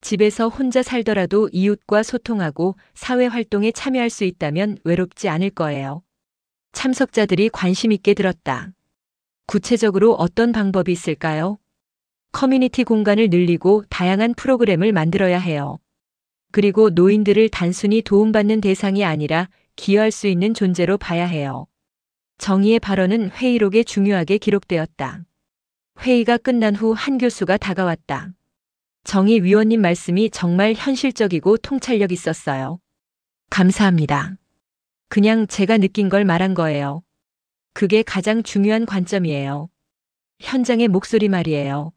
집에서 혼자 살더라도 이웃과 소통하고 사회활동에 참여할 수 있다면 외롭지 않을 거예요. 참석자들이 관심 있게 들었다. 구체적으로 어떤 방법이 있을까요? 커뮤니티 공간을 늘리고 다양한 프로그램을 만들어야 해요. 그리고 노인들을 단순히 도움받는 대상이 아니라 기여할 수 있는 존재로 봐야 해요. 정희의 발언은 회의록에 중요하게 기록되었다. 회의가 끝난 후 한 교수가 다가왔다. 정희 위원님 말씀이 정말 현실적이고 통찰력 있었어요. 감사합니다. 그냥 제가 느낀 걸 말한 거예요. 그게 가장 중요한 관점이에요. 현장의 목소리 말이에요.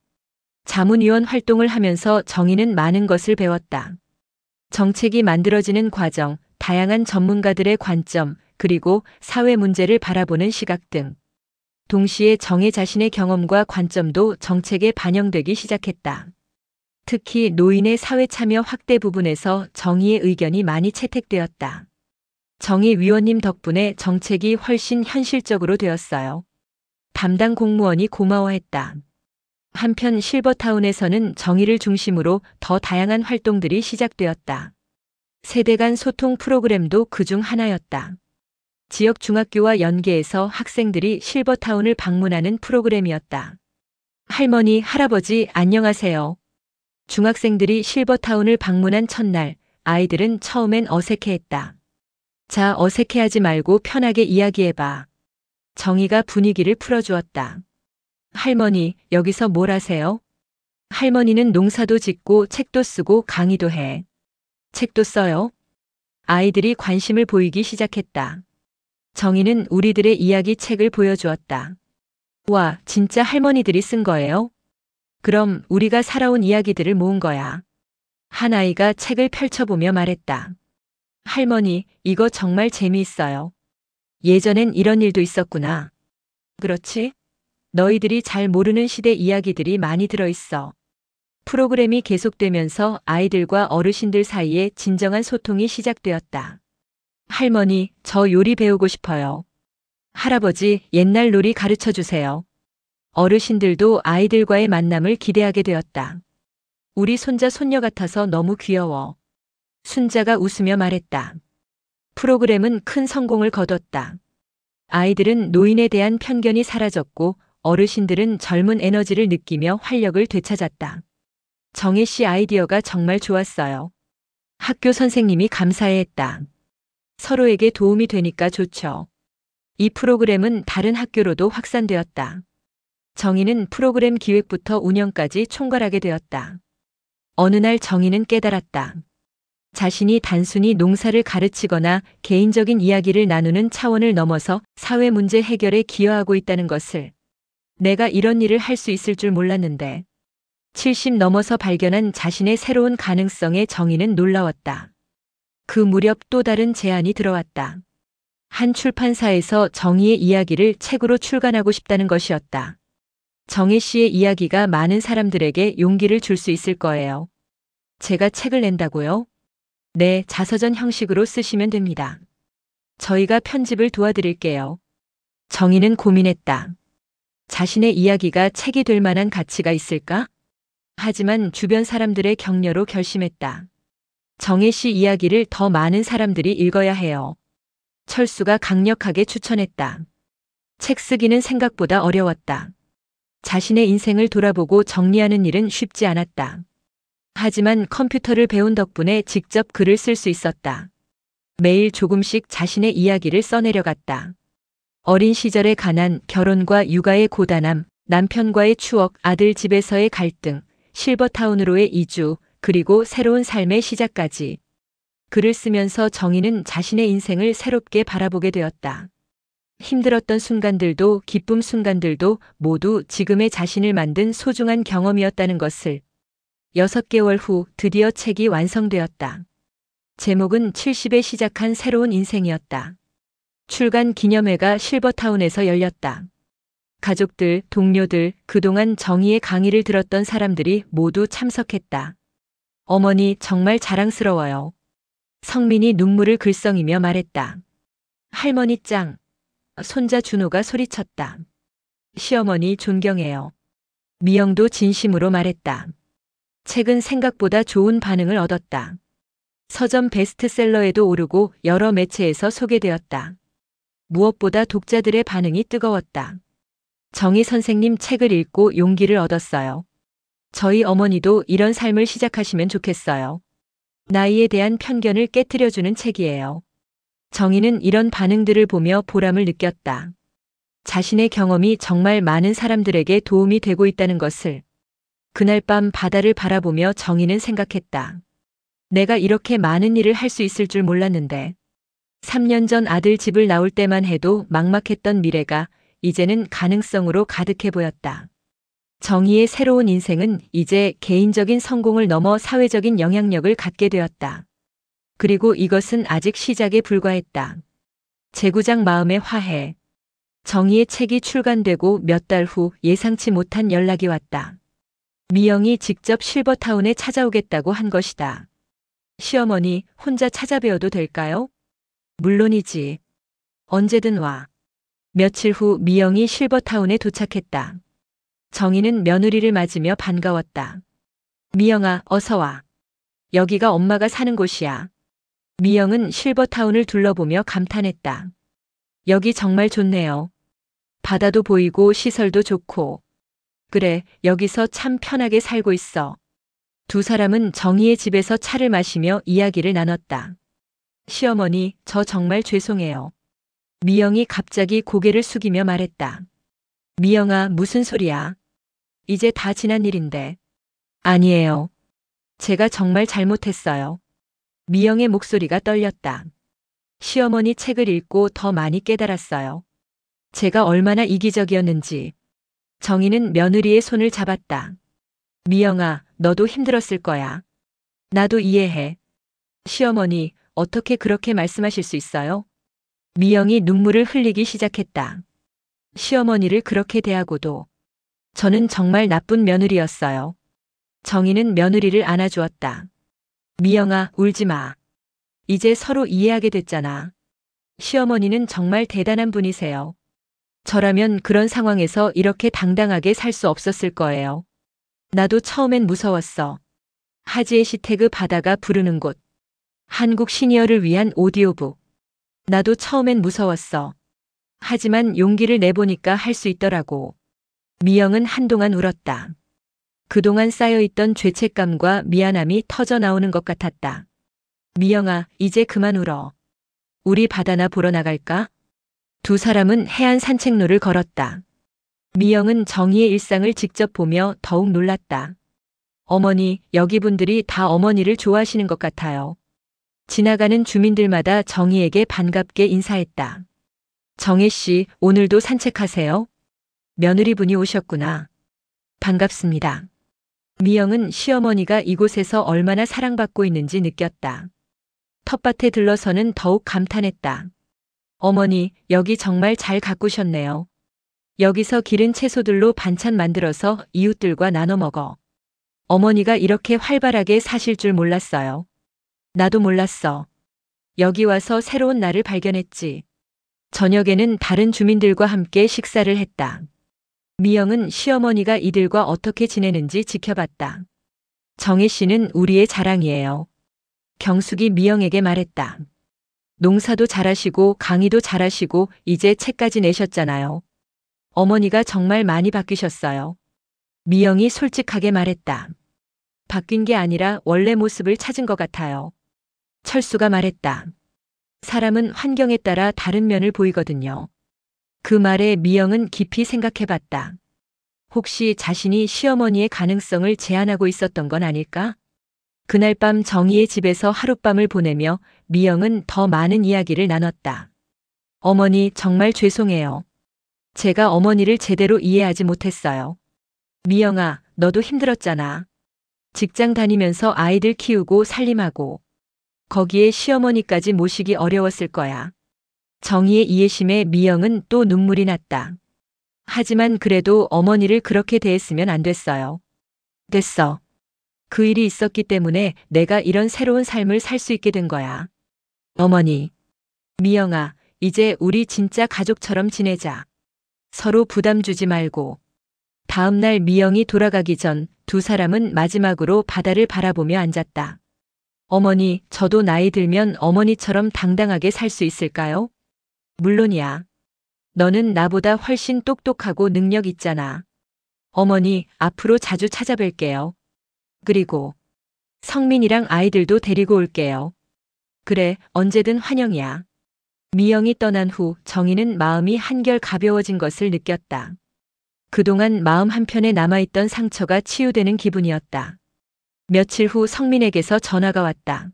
자문위원 활동을 하면서 정희는 많은 것을 배웠다. 정책이 만들어지는 과정, 다양한 전문가들의 관점, 그리고 사회 문제를 바라보는 시각 등. 동시에 정희 자신의 경험과 관점도 정책에 반영되기 시작했다. 특히 노인의 사회 참여 확대 부분에서 정희의 의견이 많이 채택되었다. 정희 위원님 덕분에 정책이 훨씬 현실적으로 되었어요. 담당 공무원이 고마워했다. 한편 실버타운에서는 정희를 중심으로 더 다양한 활동들이 시작되었다. 세대 간 소통 프로그램도 그중 하나였다. 지역 중학교와 연계해서 학생들이 실버타운을 방문하는 프로그램이었다. 할머니, 할아버지, 안녕하세요. 중학생들이 실버타운을 방문한 첫날, 아이들은 처음엔 어색해했다. 자, 어색해하지 말고 편하게 이야기해봐. 정희가 분위기를 풀어주었다. 할머니, 여기서 뭘 하세요? 할머니는 농사도 짓고 책도 쓰고 강의도 해. 책도 써요? 아이들이 관심을 보이기 시작했다. 정희는 우리들의 이야기 책을 보여주었다. 와, 진짜 할머니들이 쓴 거예요? 그럼 우리가 살아온 이야기들을 모은 거야. 한 아이가 책을 펼쳐보며 말했다. 할머니, 이거 정말 재미있어요. 예전엔 이런 일도 있었구나. 그렇지? 너희들이 잘 모르는 시대 이야기들이 많이 들어있어. 프로그램이 계속되면서 아이들과 어르신들 사이에 진정한 소통이 시작되었다. 할머니, 저 요리 배우고 싶어요. 할아버지, 옛날 놀이 가르쳐 주세요. 어르신들도 아이들과의 만남을 기대하게 되었다. 우리 손자 손녀 같아서 너무 귀여워. 순자가 웃으며 말했다. 프로그램은 큰 성공을 거뒀다. 아이들은 노인에 대한 편견이 사라졌고 어르신들은 젊은 에너지를 느끼며 활력을 되찾았다. 정희 씨 아이디어가 정말 좋았어요. 학교 선생님이 감사해했다. 서로에게 도움이 되니까 좋죠. 이 프로그램은 다른 학교로도 확산되었다. 정희는 프로그램 기획부터 운영까지 총괄하게 되었다. 어느 날 정희는 깨달았다. 자신이 단순히 농사를 가르치거나 개인적인 이야기를 나누는 차원을 넘어서 사회 문제 해결에 기여하고 있다는 것을. 내가 이런 일을 할 수 있을 줄 몰랐는데. 70 넘어서 발견한 자신의 새로운 가능성에 정희는 놀라웠다. 그 무렵 또 다른 제안이 들어왔다. 한 출판사에서 정희의 이야기를 책으로 출간하고 싶다는 것이었다. 정희 씨의 이야기가 많은 사람들에게 용기를 줄 수 있을 거예요. 제가 책을 낸다고요? 네, 자서전 형식으로 쓰시면 됩니다. 저희가 편집을 도와드릴게요. 정희는 고민했다. 자신의 이야기가 책이 될 만한 가치가 있을까? 하지만 주변 사람들의 격려로 결심했다. 정혜 씨 이야기를 더 많은 사람들이 읽어야 해요. 철수가 강력하게 추천했다. 책 쓰기는 생각보다 어려웠다. 자신의 인생을 돌아보고 정리하는 일은 쉽지 않았다. 하지만 컴퓨터를 배운 덕분에 직접 글을 쓸 수 있었다. 매일 조금씩 자신의 이야기를 써내려갔다. 어린 시절의 가난, 결혼과 육아의 고단함, 남편과의 추억, 아들 집에서의 갈등, 실버타운으로의 이주, 그리고 새로운 삶의 시작까지. 글을 쓰면서 정희는 자신의 인생을 새롭게 바라보게 되었다. 힘들었던 순간들도 기쁨 순간들도 모두 지금의 자신을 만든 소중한 경험이었다는 것을. 6개월 후 드디어 책이 완성되었다. 제목은 70에 시작한 새로운 인생이었다. 출간 기념회가 실버타운에서 열렸다. 가족들, 동료들, 그동안 정희의 강의를 들었던 사람들이 모두 참석했다. 어머니 정말 자랑스러워요. 성민이 눈물을 글썽이며 말했다. 할머니 짱. 손자 준호가 소리쳤다. 시어머니 존경해요. 미영도 진심으로 말했다. 책은 생각보다 좋은 반응을 얻었다. 서점 베스트셀러에도 오르고 여러 매체에서 소개되었다. 무엇보다 독자들의 반응이 뜨거웠다. 정희 선생님 책을 읽고 용기를 얻었어요. 저희 어머니도 이런 삶을 시작하시면 좋겠어요. 나이에 대한 편견을 깨트려주는 책이에요. 정희는 이런 반응들을 보며 보람을 느꼈다. 자신의 경험이 정말 많은 사람들에게 도움이 되고 있다는 것을. 그날 밤 바다를 바라보며 정희는 생각했다. 내가 이렇게 많은 일을 할 수 있을 줄 몰랐는데. 3년 전 아들 집을 나올 때만 해도 막막했던 미래가 이제는 가능성으로 가득해 보였다. 정희의 새로운 인생은 이제 개인적인 성공을 넘어 사회적인 영향력을 갖게 되었다. 그리고 이것은 아직 시작에 불과했다. 제구장 마음의 화해. 정희의 책이 출간되고 몇 달 후 예상치 못한 연락이 왔다. 미영이 직접 실버타운에 찾아오겠다고 한 것이다. 시어머니, 혼자 찾아뵈어도 될까요? 물론이지. 언제든 와. 며칠 후 미영이 실버타운에 도착했다. 정희는 며느리를 맞으며 반가웠다. 미영아, 어서 와. 여기가 엄마가 사는 곳이야. 미영은 실버타운을 둘러보며 감탄했다. 여기 정말 좋네요. 바다도 보이고 시설도 좋고. 그래, 여기서 참 편하게 살고 있어. 두 사람은 정희의 집에서 차를 마시며 이야기를 나눴다. 시어머니, 저 정말 죄송해요. 미영이 갑자기 고개를 숙이며 말했다. 미영아, 무슨 소리야? 이제 다 지난 일인데. 아니에요. 제가 정말 잘못했어요. 미영의 목소리가 떨렸다. 시어머니 책을 읽고 더 많이 깨달았어요. 제가 얼마나 이기적이었는지. 정희는 며느리의 손을 잡았다. 미영아, 너도 힘들었을 거야. 나도 이해해. 시어머니, 어떻게 그렇게 말씀하실 수 있어요? 미영이 눈물을 흘리기 시작했다. 시어머니를 그렇게 대하고도. 저는 정말 나쁜 며느리였어요. 정희는 며느리를 안아주었다. 미영아, 울지 마. 이제 서로 이해하게 됐잖아. 시어머니는 정말 대단한 분이세요. 저라면 그런 상황에서 이렇게 당당하게 살 수 없었을 거예요. 나도 처음엔 무서웠어. 하지의 시태그 바다가 부르는 곳. 한국 시니어를 위한 오디오북. 나도 처음엔 무서웠어. 하지만 용기를 내보니까 할 수 있더라고. 미영은 한동안 울었다. 그동안 쌓여있던 죄책감과 미안함이 터져 나오는 것 같았다. 미영아, 이제 그만 울어. 우리 바다나 보러 나갈까? 두 사람은 해안 산책로를 걸었다. 미영은 정희의 일상을 직접 보며 더욱 놀랐다. 어머니, 여기 분들이 다 어머니를 좋아하시는 것 같아요. 지나가는 주민들마다 정희에게 반갑게 인사했다. 정혜 씨, 오늘도 산책하세요? 며느리분이 오셨구나. 반갑습니다. 미영은 시어머니가 이곳에서 얼마나 사랑받고 있는지 느꼈다. 텃밭에 들러서는 더욱 감탄했다. 어머니, 여기 정말 잘 가꾸셨네요. 여기서 기른 채소들로 반찬 만들어서 이웃들과 나눠 먹어. 어머니가 이렇게 활발하게 사실 줄 몰랐어요. 나도 몰랐어. 여기 와서 새로운 나를 발견했지. 저녁에는 다른 주민들과 함께 식사를 했다. 미영은 시어머니가 이들과 어떻게 지내는지 지켜봤다. 정혜 씨는 우리의 자랑이에요. 경숙이 미영에게 말했다. 농사도 잘하시고 강의도 잘하시고 이제 책까지 내셨잖아요. 어머니가 정말 많이 바뀌셨어요. 미영이 솔직하게 말했다. 바뀐 게 아니라 원래 모습을 찾은 것 같아요. 철수가 말했다. 사람은 환경에 따라 다른 면을 보이거든요. 그 말에 미영은 깊이 생각해봤다. 혹시 자신이 시어머니의 가능성을 제한하고 있었던 건 아닐까? 그날 밤 정희의 집에서 하룻밤을 보내며 미영은 더 많은 이야기를 나눴다. 어머니 정말 죄송해요. 제가 어머니를 제대로 이해하지 못했어요. 미영아, 너도 힘들었잖아. 직장 다니면서 아이들 키우고 살림하고 거기에 시어머니까지 모시기 어려웠을 거야. 정희의 이해심에 미영은 또 눈물이 났다. 하지만 그래도 어머니를 그렇게 대했으면 안 됐어요. 됐어. 그 일이 있었기 때문에 내가 이런 새로운 삶을 살 수 있게 된 거야. 어머니. 미영아, 이제 우리 진짜 가족처럼 지내자. 서로 부담 주지 말고. 다음 날 미영이 돌아가기 전 두 사람은 마지막으로 바다를 바라보며 앉았다. 어머니, 저도 나이 들면 어머니처럼 당당하게 살 수 있을까요? 물론이야. 너는 나보다 훨씬 똑똑하고 능력 있잖아. 어머니, 앞으로 자주 찾아뵐게요. 그리고 성민이랑 아이들도 데리고 올게요. 그래, 언제든 환영이야. 미영이 떠난 후 정희는 마음이 한결 가벼워진 것을 느꼈다. 그동안 마음 한편에 남아있던 상처가 치유되는 기분이었다. 며칠 후 성민에게서 전화가 왔다.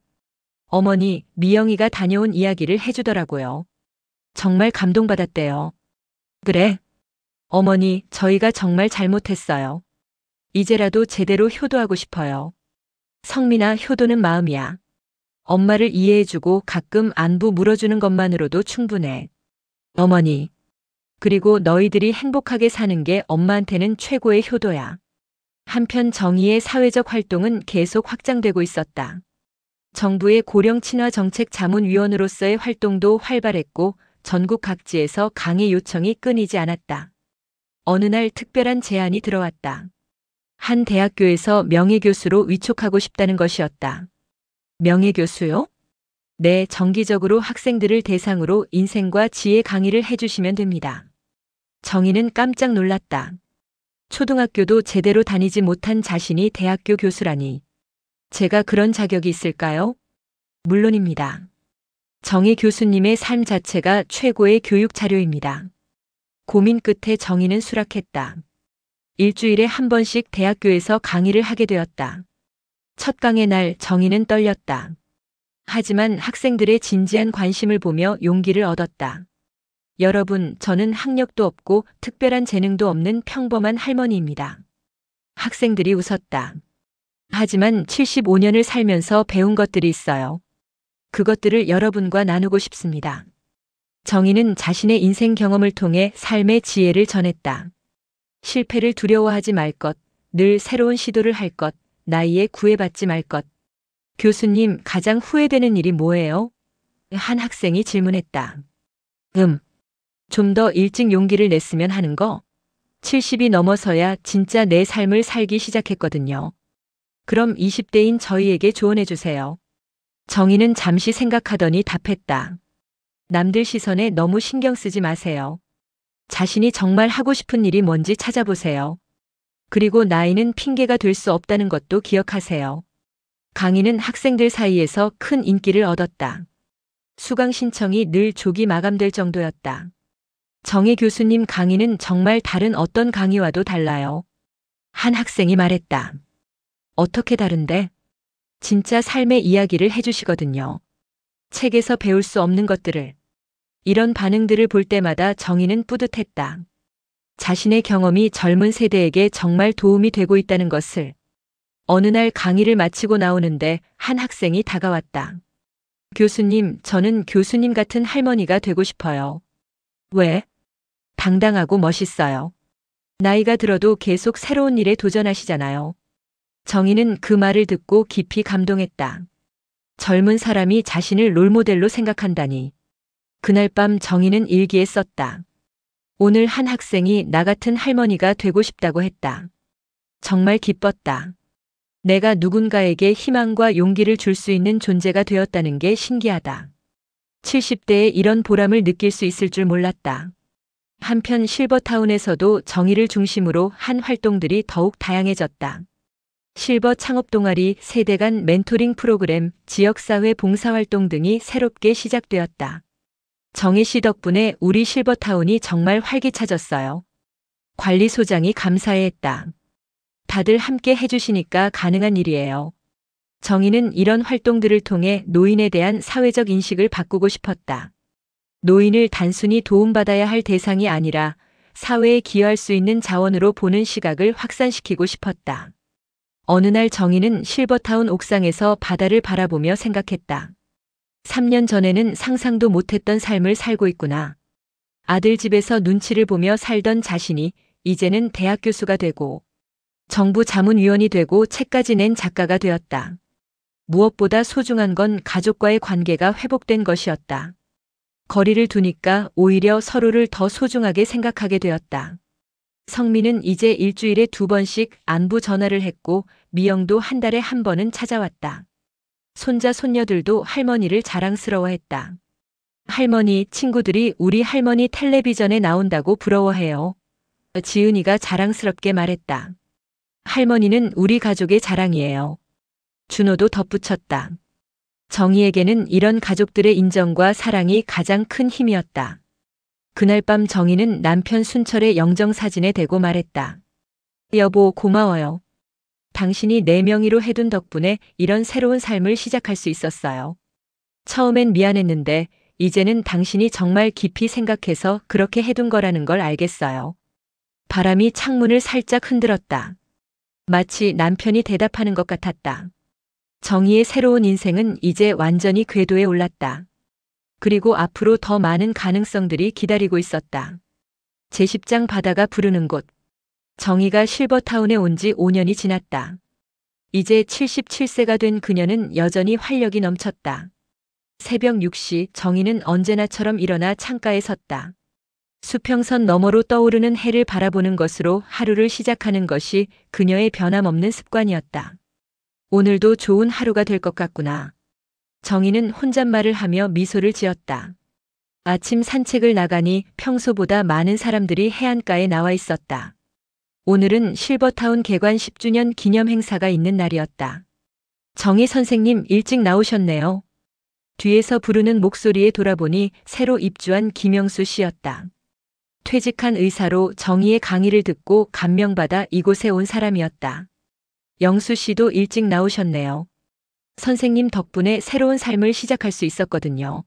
어머니, 미영이가 다녀온 이야기를 해주더라고요. 정말 감동받았대요. 그래? 어머니, 저희가 정말 잘못했어요. 이제라도 제대로 효도하고 싶어요. 성민아, 효도는 마음이야. 엄마를 이해해주고 가끔 안부 물어주는 것만으로도 충분해. 어머니. 그리고 너희들이 행복하게 사는 게 엄마한테는 최고의 효도야. 한편 정희의 사회적 활동은 계속 확장되고 있었다. 정부의 고령 친화 정책 자문위원으로서의 활동도 활발했고 전국 각지에서 강의 요청이 끊이지 않았다. 어느 날 특별한 제안이 들어왔다. 한 대학교에서 명예교수로 위촉하고 싶다는 것이었다. 명예교수요? 네, 정기적으로 학생들을 대상으로 인생과 지혜 강의를 해주시면 됩니다. 정희는 깜짝 놀랐다. 초등학교도 제대로 다니지 못한 자신이 대학교 교수라니. 제가 그런 자격이 있을까요? 물론입니다. 정희 교수님의 삶 자체가 최고의 교육 자료입니다. 고민 끝에 정희는 수락했다. 일주일에 한 번씩 대학교에서 강의를 하게 되었다. 첫 강의 날 정희는 떨렸다. 하지만 학생들의 진지한 관심을 보며 용기를 얻었다. 여러분, 저는 학력도 없고 특별한 재능도 없는 평범한 할머니입니다. 학생들이 웃었다. 하지만 75년을 살면서 배운 것들이 있어요. 그것들을 여러분과 나누고 싶습니다. 정희는 자신의 인생 경험을 통해 삶의 지혜를 전했다. 실패를 두려워하지 말 것, 늘 새로운 시도를 할 것, 나이에 구애받지 말 것. 교수님, 가장 후회되는 일이 뭐예요? 한 학생이 질문했다. 좀 더 일찍 용기를 냈으면 하는 거? 70이 넘어서야 진짜 내 삶을 살기 시작했거든요. 그럼 20대인 저희에게 조언해 주세요. 정희는 잠시 생각하더니 답했다. 남들 시선에 너무 신경 쓰지 마세요. 자신이 정말 하고 싶은 일이 뭔지 찾아보세요. 그리고 나이는 핑계가 될 수 없다는 것도 기억하세요. 강의는 학생들 사이에서 큰 인기를 얻었다. 수강 신청이 늘 조기 마감될 정도였다. 정혜 교수님 강의는 정말 다른 어떤 강의와도 달라요. 한 학생이 말했다. 어떻게 다른데? 진짜 삶의 이야기를 해주시거든요. 책에서 배울 수 없는 것들을. 이런 반응들을 볼 때마다 정희는 뿌듯했다. 자신의 경험이 젊은 세대에게 정말 도움이 되고 있다는 것을. 어느 날 강의를 마치고 나오는데 한 학생이 다가왔다. 교수님, 저는 교수님 같은 할머니가 되고 싶어요. 왜? 당당하고 멋있어요. 나이가 들어도 계속 새로운 일에 도전하시잖아요. 정희는 그 말을 듣고 깊이 감동했다. 젊은 사람이 자신을 롤모델로 생각한다니. 그날 밤 정희는 일기에 썼다. 오늘 한 학생이 나 같은 할머니가 되고 싶다고 했다. 정말 기뻤다. 내가 누군가에게 희망과 용기를 줄 수 있는 존재가 되었다는 게 신기하다. 70대에 이런 보람을 느낄 수 있을 줄 몰랐다. 한편 실버타운에서도 정의를 중심으로 한 활동들이 더욱 다양해졌다. 실버 창업 동아리, 세대 간 멘토링 프로그램, 지역사회 봉사활동 등이 새롭게 시작되었다. 정희 씨 덕분에 우리 실버타운이 정말 활기차졌어요. 관리소장이 감사해했다. 다들 함께 해주시니까 가능한 일이에요. 정희는 이런 활동들을 통해 노인에 대한 사회적 인식을 바꾸고 싶었다. 노인을 단순히 도움받아야 할 대상이 아니라 사회에 기여할 수 있는 자원으로 보는 시각을 확산시키고 싶었다. 어느 날 정희는 실버타운 옥상에서 바다를 바라보며 생각했다. 3년 전에는 상상도 못했던 삶을 살고 있구나. 아들 집에서 눈치를 보며 살던 자신이 이제는 대학 교수가 되고 정부 자문위원이 되고 책까지 낸 작가가 되었다. 무엇보다 소중한 건 가족과의 관계가 회복된 것이었다. 거리를 두니까 오히려 서로를 더 소중하게 생각하게 되었다. 성민은 이제 일주일에 2번씩 안부 전화를 했고 미영도 한 달에 1번은 찾아왔다. 손자 손녀들도 할머니를 자랑스러워했다. 할머니, 친구들이 우리 할머니 텔레비전에 나온다고 부러워해요. 지은이가 자랑스럽게 말했다. 할머니는 우리 가족의 자랑이에요. 준호도 덧붙였다. 정희에게는 이런 가족들의 인정과 사랑이 가장 큰 힘이었다. 그날 밤 정희는 남편 순철의 영정사진에 대고 말했다. 여보, 고마워요. 당신이 내 명의로 해둔 덕분에 이런 새로운 삶을 시작할 수 있었어요. 처음엔 미안했는데 이제는 당신이 정말 깊이 생각해서 그렇게 해둔 거라는 걸 알겠어요. 바람이 창문을 살짝 흔들었다. 마치 남편이 대답하는 것 같았다. 정희의 새로운 인생은 이제 완전히 궤도에 올랐다. 그리고 앞으로 더 많은 가능성들이 기다리고 있었다. 제10장 바다가 부르는 곳. 정희가 실버타운에 온 지 5년이 지났다. 이제 77세가 된 그녀는 여전히 활력이 넘쳤다. 새벽 6시 정희는 언제나처럼 일어나 창가에 섰다. 수평선 너머로 떠오르는 해를 바라보는 것으로 하루를 시작하는 것이 그녀의 변함없는 습관이었다. 오늘도 좋은 하루가 될 것 같구나. 정희는 혼잣말을 하며 미소를 지었다. 아침 산책을 나가니 평소보다 많은 사람들이 해안가에 나와 있었다. 오늘은 실버타운 개관 10주년 기념 행사가 있는 날이었다. 정희 선생님 일찍 나오셨네요. 뒤에서 부르는 목소리에 돌아보니 새로 입주한 김영수 씨였다. 퇴직한 의사로 정희의 강의를 듣고 감명받아 이곳에 온 사람이었다. 영수 씨도 일찍 나오셨네요. 선생님 덕분에 새로운 삶을 시작할 수 있었거든요.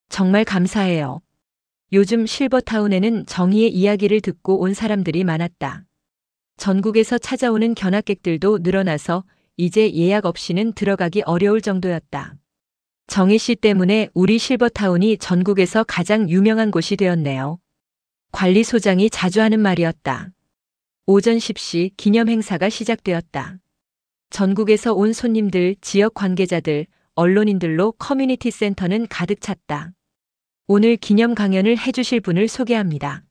정말 감사해요. 요즘 실버타운에는 정희의 이야기를 듣고 온 사람들이 많았다. 전국에서 찾아오는 견학객들도 늘어나서 이제 예약 없이는 들어가기 어려울 정도였다. 정희 씨 때문에 우리 실버타운이 전국에서 가장 유명한 곳이 되었네요. 관리소장이 자주 하는 말이었다. 오전 10시 기념 행사가 시작되었다. 전국에서 온 손님들, 지역 관계자들, 언론인들로 커뮤니티 센터는 가득 찼다. 오늘 기념 강연을 해주실 분을 소개합니다.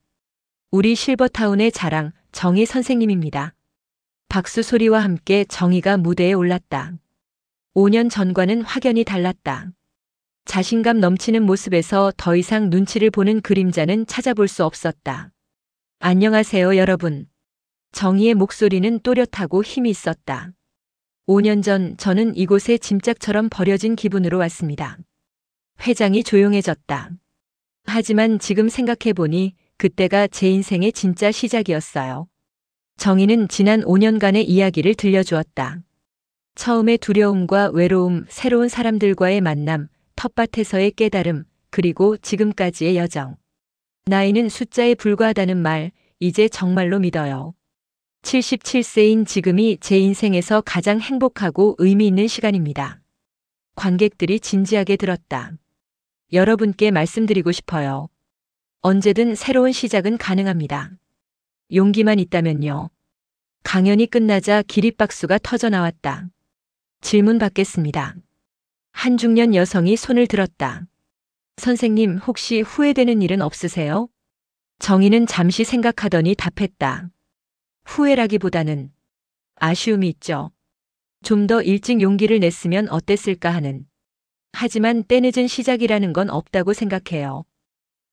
우리 실버타운의 자랑, 정희 선생님입니다. 박수 소리와 함께 정희가 무대에 올랐다. 5년 전과는 확연히 달랐다. 자신감 넘치는 모습에서 더 이상 눈치를 보는 그림자는 찾아볼 수 없었다. 안녕하세요, 여러분. 정희의 목소리는 또렷하고 힘이 있었다. 5년 전 저는 이곳에 짐짝처럼 버려진 기분으로 왔습니다. 회장이 조용해졌다. 하지만 지금 생각해보니 그때가 제 인생의 진짜 시작이었어요. 정희는 지난 5년간의 이야기를 들려주었다. 처음에 두려움과 외로움, 새로운 사람들과의 만남, 텃밭에서의 깨달음, 그리고 지금까지의 여정. 나이는 숫자에 불과하다는 말, 이제 정말로 믿어요. 77세인 지금이 제 인생에서 가장 행복하고 의미 있는 시간입니다. 관객들이 진지하게 들었다. 여러분께 말씀드리고 싶어요. 언제든 새로운 시작은 가능합니다. 용기만 있다면요. 강연이 끝나자 기립박수가 터져 나왔다. 질문 받겠습니다. 한 중년 여성이 손을 들었다. 선생님, 혹시 후회되는 일은 없으세요? 정희는 잠시 생각하더니 답했다. 후회라기보다는 아쉬움이 있죠. 좀 더 일찍 용기를 냈으면 어땠을까 하는. 하지만 때늦은 시작이라는 건 없다고 생각해요.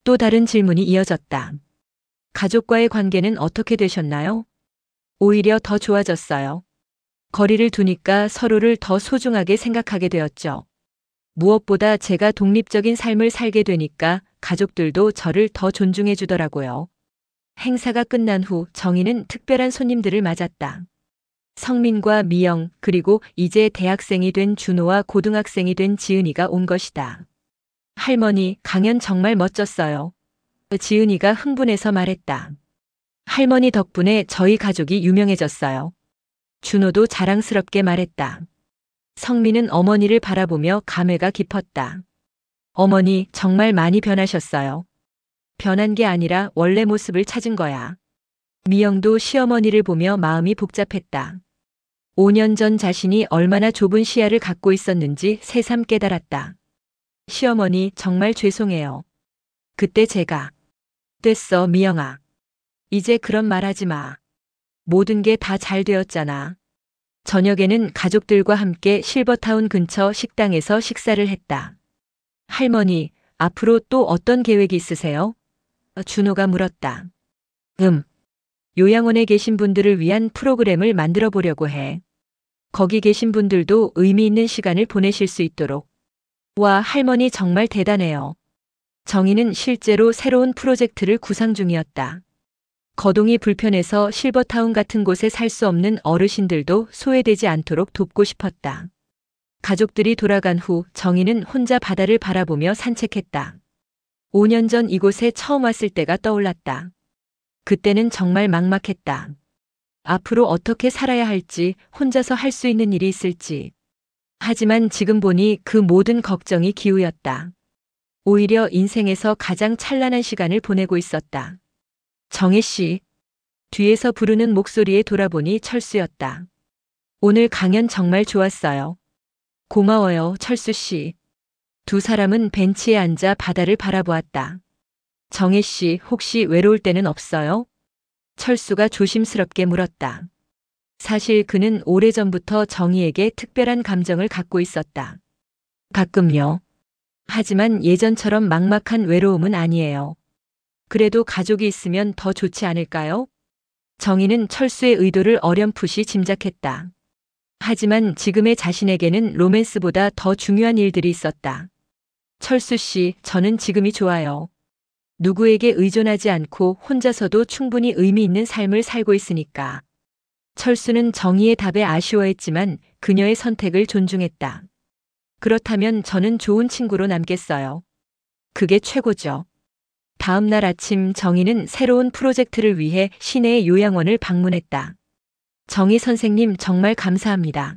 또 다른 질문이 이어졌다. 가족과의 관계는 어떻게 되셨나요? 오히려 더 좋아졌어요. 거리를 두니까 서로를 더 소중하게 생각하게 되었죠. 무엇보다 제가 독립적인 삶을 살게 되니까 가족들도 저를 더 존중해 주더라고요. 행사가 끝난 후 정희는 특별한 손님들을 맞았다. 성민과 미영, 그리고 이제 대학생이 된 준호와 고등학생이 된 지은이가 온 것이다. 할머니, 강연 정말 멋졌어요. 지은이가 흥분해서 말했다. 할머니 덕분에 저희 가족이 유명해졌어요. 준호도 자랑스럽게 말했다. 성민은 어머니를 바라보며 감회가 깊었다. 어머니, 정말 많이 변하셨어요. 변한 게 아니라 원래 모습을 찾은 거야. 미영도 시어머니를 보며 마음이 복잡했다. 5년 전 자신이 얼마나 좁은 시야를 갖고 있었는지 새삼 깨달았다. 시어머니, 정말 죄송해요. 그때 제가. 됐어, 미영아. 이제 그런 말 하지 마. 모든 게 다 잘 되었잖아. 저녁에는 가족들과 함께 실버타운 근처 식당에서 식사를 했다. 할머니, 앞으로 또 어떤 계획이 있으세요? 준호가 물었다. 요양원에 계신 분들을 위한 프로그램을 만들어 보려고 해. 거기 계신 분들도 의미 있는 시간을 보내실 수 있도록. 와, 할머니 정말 대단해요. 정희는 실제로 새로운 프로젝트를 구상 중이었다. 거동이 불편해서 실버타운 같은 곳에 살 수 없는 어르신들도 소외되지 않도록 돕고 싶었다. 가족들이 돌아간 후 정희는 혼자 바다를 바라보며 산책했다. 5년 전 이곳에 처음 왔을 때가 떠올랐다. 그때는 정말 막막했다. 앞으로 어떻게 살아야 할지, 혼자서 할 수 있는 일이 있을지. 하지만 지금 보니 그 모든 걱정이 기우였다. 오히려 인생에서 가장 찬란한 시간을 보내고 있었다. 정혜 씨. 뒤에서 부르는 목소리에 돌아보니 철수였다. 오늘 강연 정말 좋았어요. 고마워요, 철수 씨. 두 사람은 벤치에 앉아 바다를 바라보았다. 정혜 씨, 혹시 외로울 때는 없어요? 철수가 조심스럽게 물었다. 사실 그는 오래전부터 정희에게 특별한 감정을 갖고 있었다. 가끔요. 하지만 예전처럼 막막한 외로움은 아니에요. 그래도 가족이 있으면 더 좋지 않을까요? 정희는 철수의 의도를 어렴풋이 짐작했다. 하지만 지금의 자신에게는 로맨스보다 더 중요한 일들이 있었다. 철수 씨, 저는 지금이 좋아요. 누구에게 의존하지 않고 혼자서도 충분히 의미 있는 삶을 살고 있으니까. 철수는 정희의 답에 아쉬워했지만 그녀의 선택을 존중했다. 그렇다면 저는 좋은 친구로 남겠어요. 그게 최고죠. 다음 날 아침 정희는 새로운 프로젝트를 위해 시내의 요양원을 방문했다. 정희 선생님 정말 감사합니다.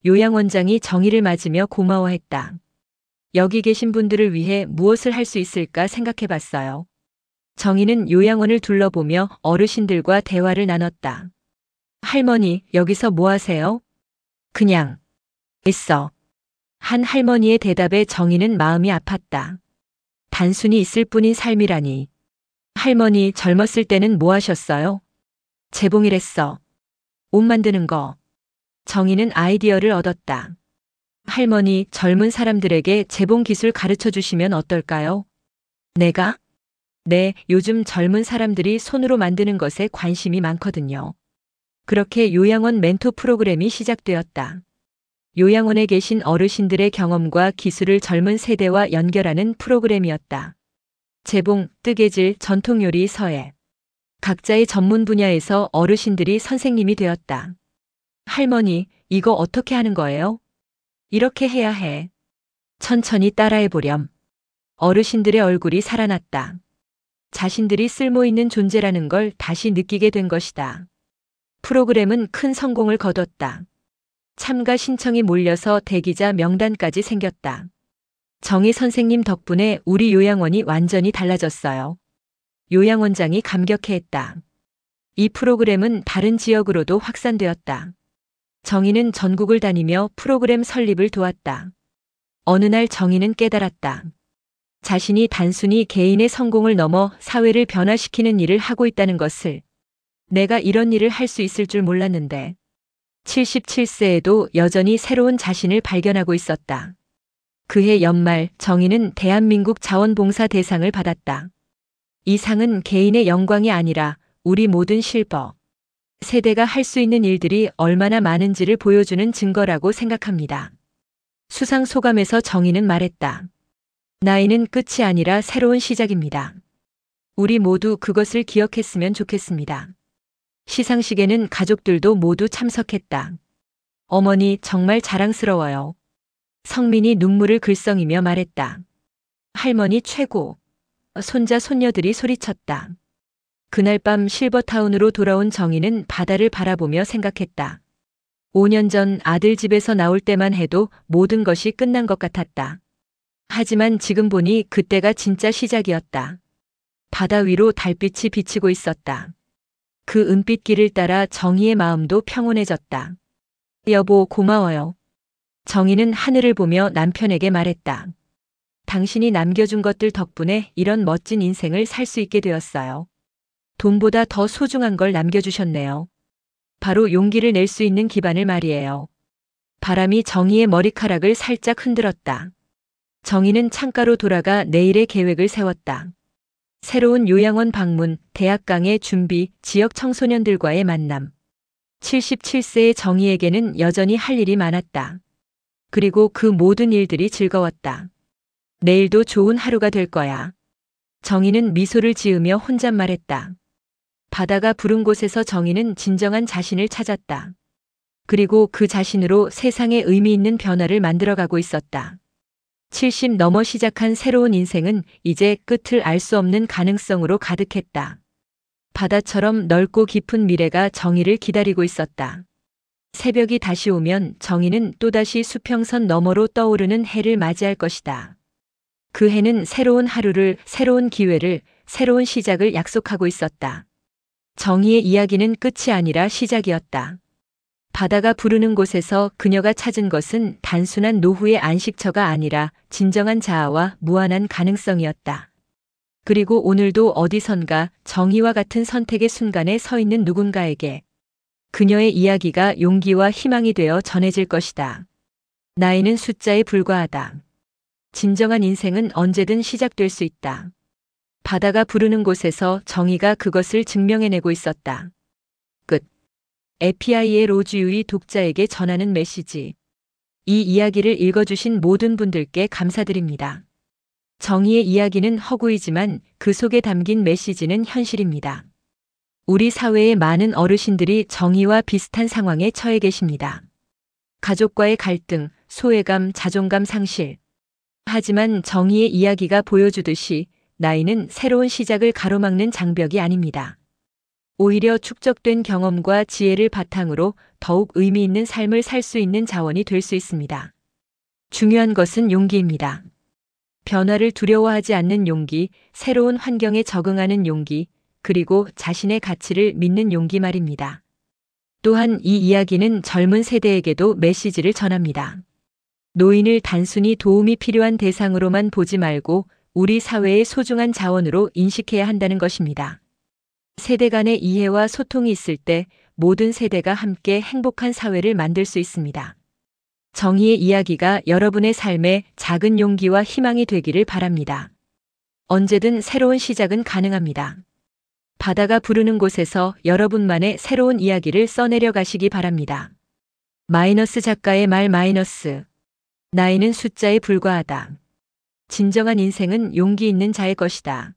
요양원장이 정희를 맞으며 고마워했다. 여기 계신 분들을 위해 무엇을 할 수 있을까 생각해 봤어요. 정희는 요양원을 둘러보며 어르신들과 대화를 나눴다. 할머니, 여기서 뭐 하세요? 그냥 있어. 한 할머니의 대답에 정희는 마음이 아팠다. 단순히 있을 뿐인 삶이라니. 할머니, 젊었을 때는 뭐 하셨어요? 재봉일했어. 옷 만드는 거. 정희는 아이디어를 얻었다. 할머니, 젊은 사람들에게 재봉 기술 가르쳐 주시면 어떨까요? 내가? 네, 요즘 젊은 사람들이 손으로 만드는 것에 관심이 많거든요. 그렇게 요양원 멘토 프로그램이 시작되었다. 요양원에 계신 어르신들의 경험과 기술을 젊은 세대와 연결하는 프로그램이었다. 재봉, 뜨개질, 전통요리, 서예. 각자의 전문 분야에서 어르신들이 선생님이 되었다. 할머니, 이거 어떻게 하는 거예요? 이렇게 해야 해. 천천히 따라해 보렴. 어르신들의 얼굴이 살아났다. 자신들이 쓸모있는 존재라는 걸 다시 느끼게 된 것이다. 프로그램은 큰 성공을 거뒀다. 참가 신청이 몰려서 대기자 명단까지 생겼다. 정희 선생님 덕분에 우리 요양원이 완전히 달라졌어요. 요양원장이 감격해했다. 이 프로그램은 다른 지역으로도 확산되었다. 정희는 전국을 다니며 프로그램 설립을 도왔다. 어느 날 정희는 깨달았다. 자신이 단순히 개인의 성공을 넘어 사회를 변화시키는 일을 하고 있다는 것을. 내가 이런 일을 할 수 있을 줄 몰랐는데. 77세에도 여전히 새로운 자신을 발견하고 있었다. 그해 연말 정희는 대한민국 자원봉사 대상을 받았다. 이 상은 개인의 영광이 아니라 우리 모든 실버 세대가 할 수 있는 일들이 얼마나 많은지를 보여주는 증거라고 생각합니다. 수상 소감에서 정희는 말했다. 나이는 끝이 아니라 새로운 시작입니다. 우리 모두 그것을 기억했으면 좋겠습니다. 시상식에는 가족들도 모두 참석했다. 어머니 정말 자랑스러워요. 성민이 눈물을 글썽이며 말했다. 할머니 최고. 손자 손녀들이 소리쳤다. 그날 밤 실버타운으로 돌아온 정희는 바다를 바라보며 생각했다. 5년 전 아들 집에서 나올 때만 해도 모든 것이 끝난 것 같았다. 하지만 지금 보니 그때가 진짜 시작이었다. 바다 위로 달빛이 비치고 있었다. 그 은빛길을 따라 정희의 마음도 평온해졌다. 여보 고마워요. 정희는 하늘을 보며 남편에게 말했다. 당신이 남겨준 것들 덕분에 이런 멋진 인생을 살 수 있게 되었어요. 돈보다 더 소중한 걸 남겨주셨네요. 바로 용기를 낼 수 있는 기반을 말이에요. 바람이 정희의 머리카락을 살짝 흔들었다. 정희는 창가로 돌아가 내일의 계획을 세웠다. 새로운 요양원 방문, 대학 강의 준비, 지역 청소년들과의 만남. 77세의 정희에게는 여전히 할 일이 많았다. 그리고 그 모든 일들이 즐거웠다. 내일도 좋은 하루가 될 거야. 정희는 미소를 지으며 혼잣말했다. 바다가 부른 곳에서 정희는 진정한 자신을 찾았다. 그리고 그 자신으로 세상에 의미 있는 변화를 만들어가고 있었다. 70 넘어 시작한 새로운 인생은 이제 끝을 알 수 없는 가능성으로 가득했다. 바다처럼 넓고 깊은 미래가 정희를 기다리고 있었다. 새벽이 다시 오면 정희는 또다시 수평선 너머로 떠오르는 해를 맞이할 것이다. 그 해는 새로운 하루를, 새로운 기회를, 새로운 시작을 약속하고 있었다. 정희의 이야기는 끝이 아니라 시작이었다. 바다가 부르는 곳에서 그녀가 찾은 것은 단순한 노후의 안식처가 아니라 진정한 자아와 무한한 가능성이었다. 그리고 오늘도 어디선가 정희와 같은 선택의 순간에 서 있는 누군가에게 그녀의 이야기가 용기와 희망이 되어 전해질 것이다. 나이는 숫자에 불과하다. 진정한 인생은 언제든 시작될 수 있다. 바다가 부르는 곳에서 정희가 그것을 증명해내고 있었다. 끝. API의 로즈유이 독자에게 전하는 메시지. 이 이야기를 읽어주신 모든 분들께 감사드립니다. 정희의 이야기는 허구이지만 그 속에 담긴 메시지는 현실입니다. 우리 사회의 많은 어르신들이 정희와 비슷한 상황에 처해 계십니다. 가족과의 갈등, 소외감, 자존감 상실. 하지만 정희의 이야기가 보여주듯이 나이는 새로운 시작을 가로막는 장벽이 아닙니다. 오히려 축적된 경험과 지혜를 바탕으로 더욱 의미 있는 삶을 살 수 있는 자원이 될 수 있습니다. 중요한 것은 용기입니다. 변화를 두려워하지 않는 용기, 새로운 환경에 적응하는 용기, 그리고 자신의 가치를 믿는 용기 말입니다. 또한 이 이야기는 젊은 세대에게도 메시지를 전합니다. 노인을 단순히 도움이 필요한 대상으로만 보지 말고 우리 사회의 소중한 자원으로 인식해야 한다는 것입니다. 세대 간의 이해와 소통이 있을 때 모든 세대가 함께 행복한 사회를 만들 수 있습니다. 정희의 이야기가 여러분의 삶에 작은 용기와 희망이 되기를 바랍니다. 언제든 새로운 시작은 가능합니다. 바다가 부르는 곳에서 여러분만의 새로운 이야기를 써내려 가시기 바랍니다. 마이너스 작가의 말 마이너스. 나이는 숫자에 불과하다. 진정한 인생은 용기 있는 자의 것이다.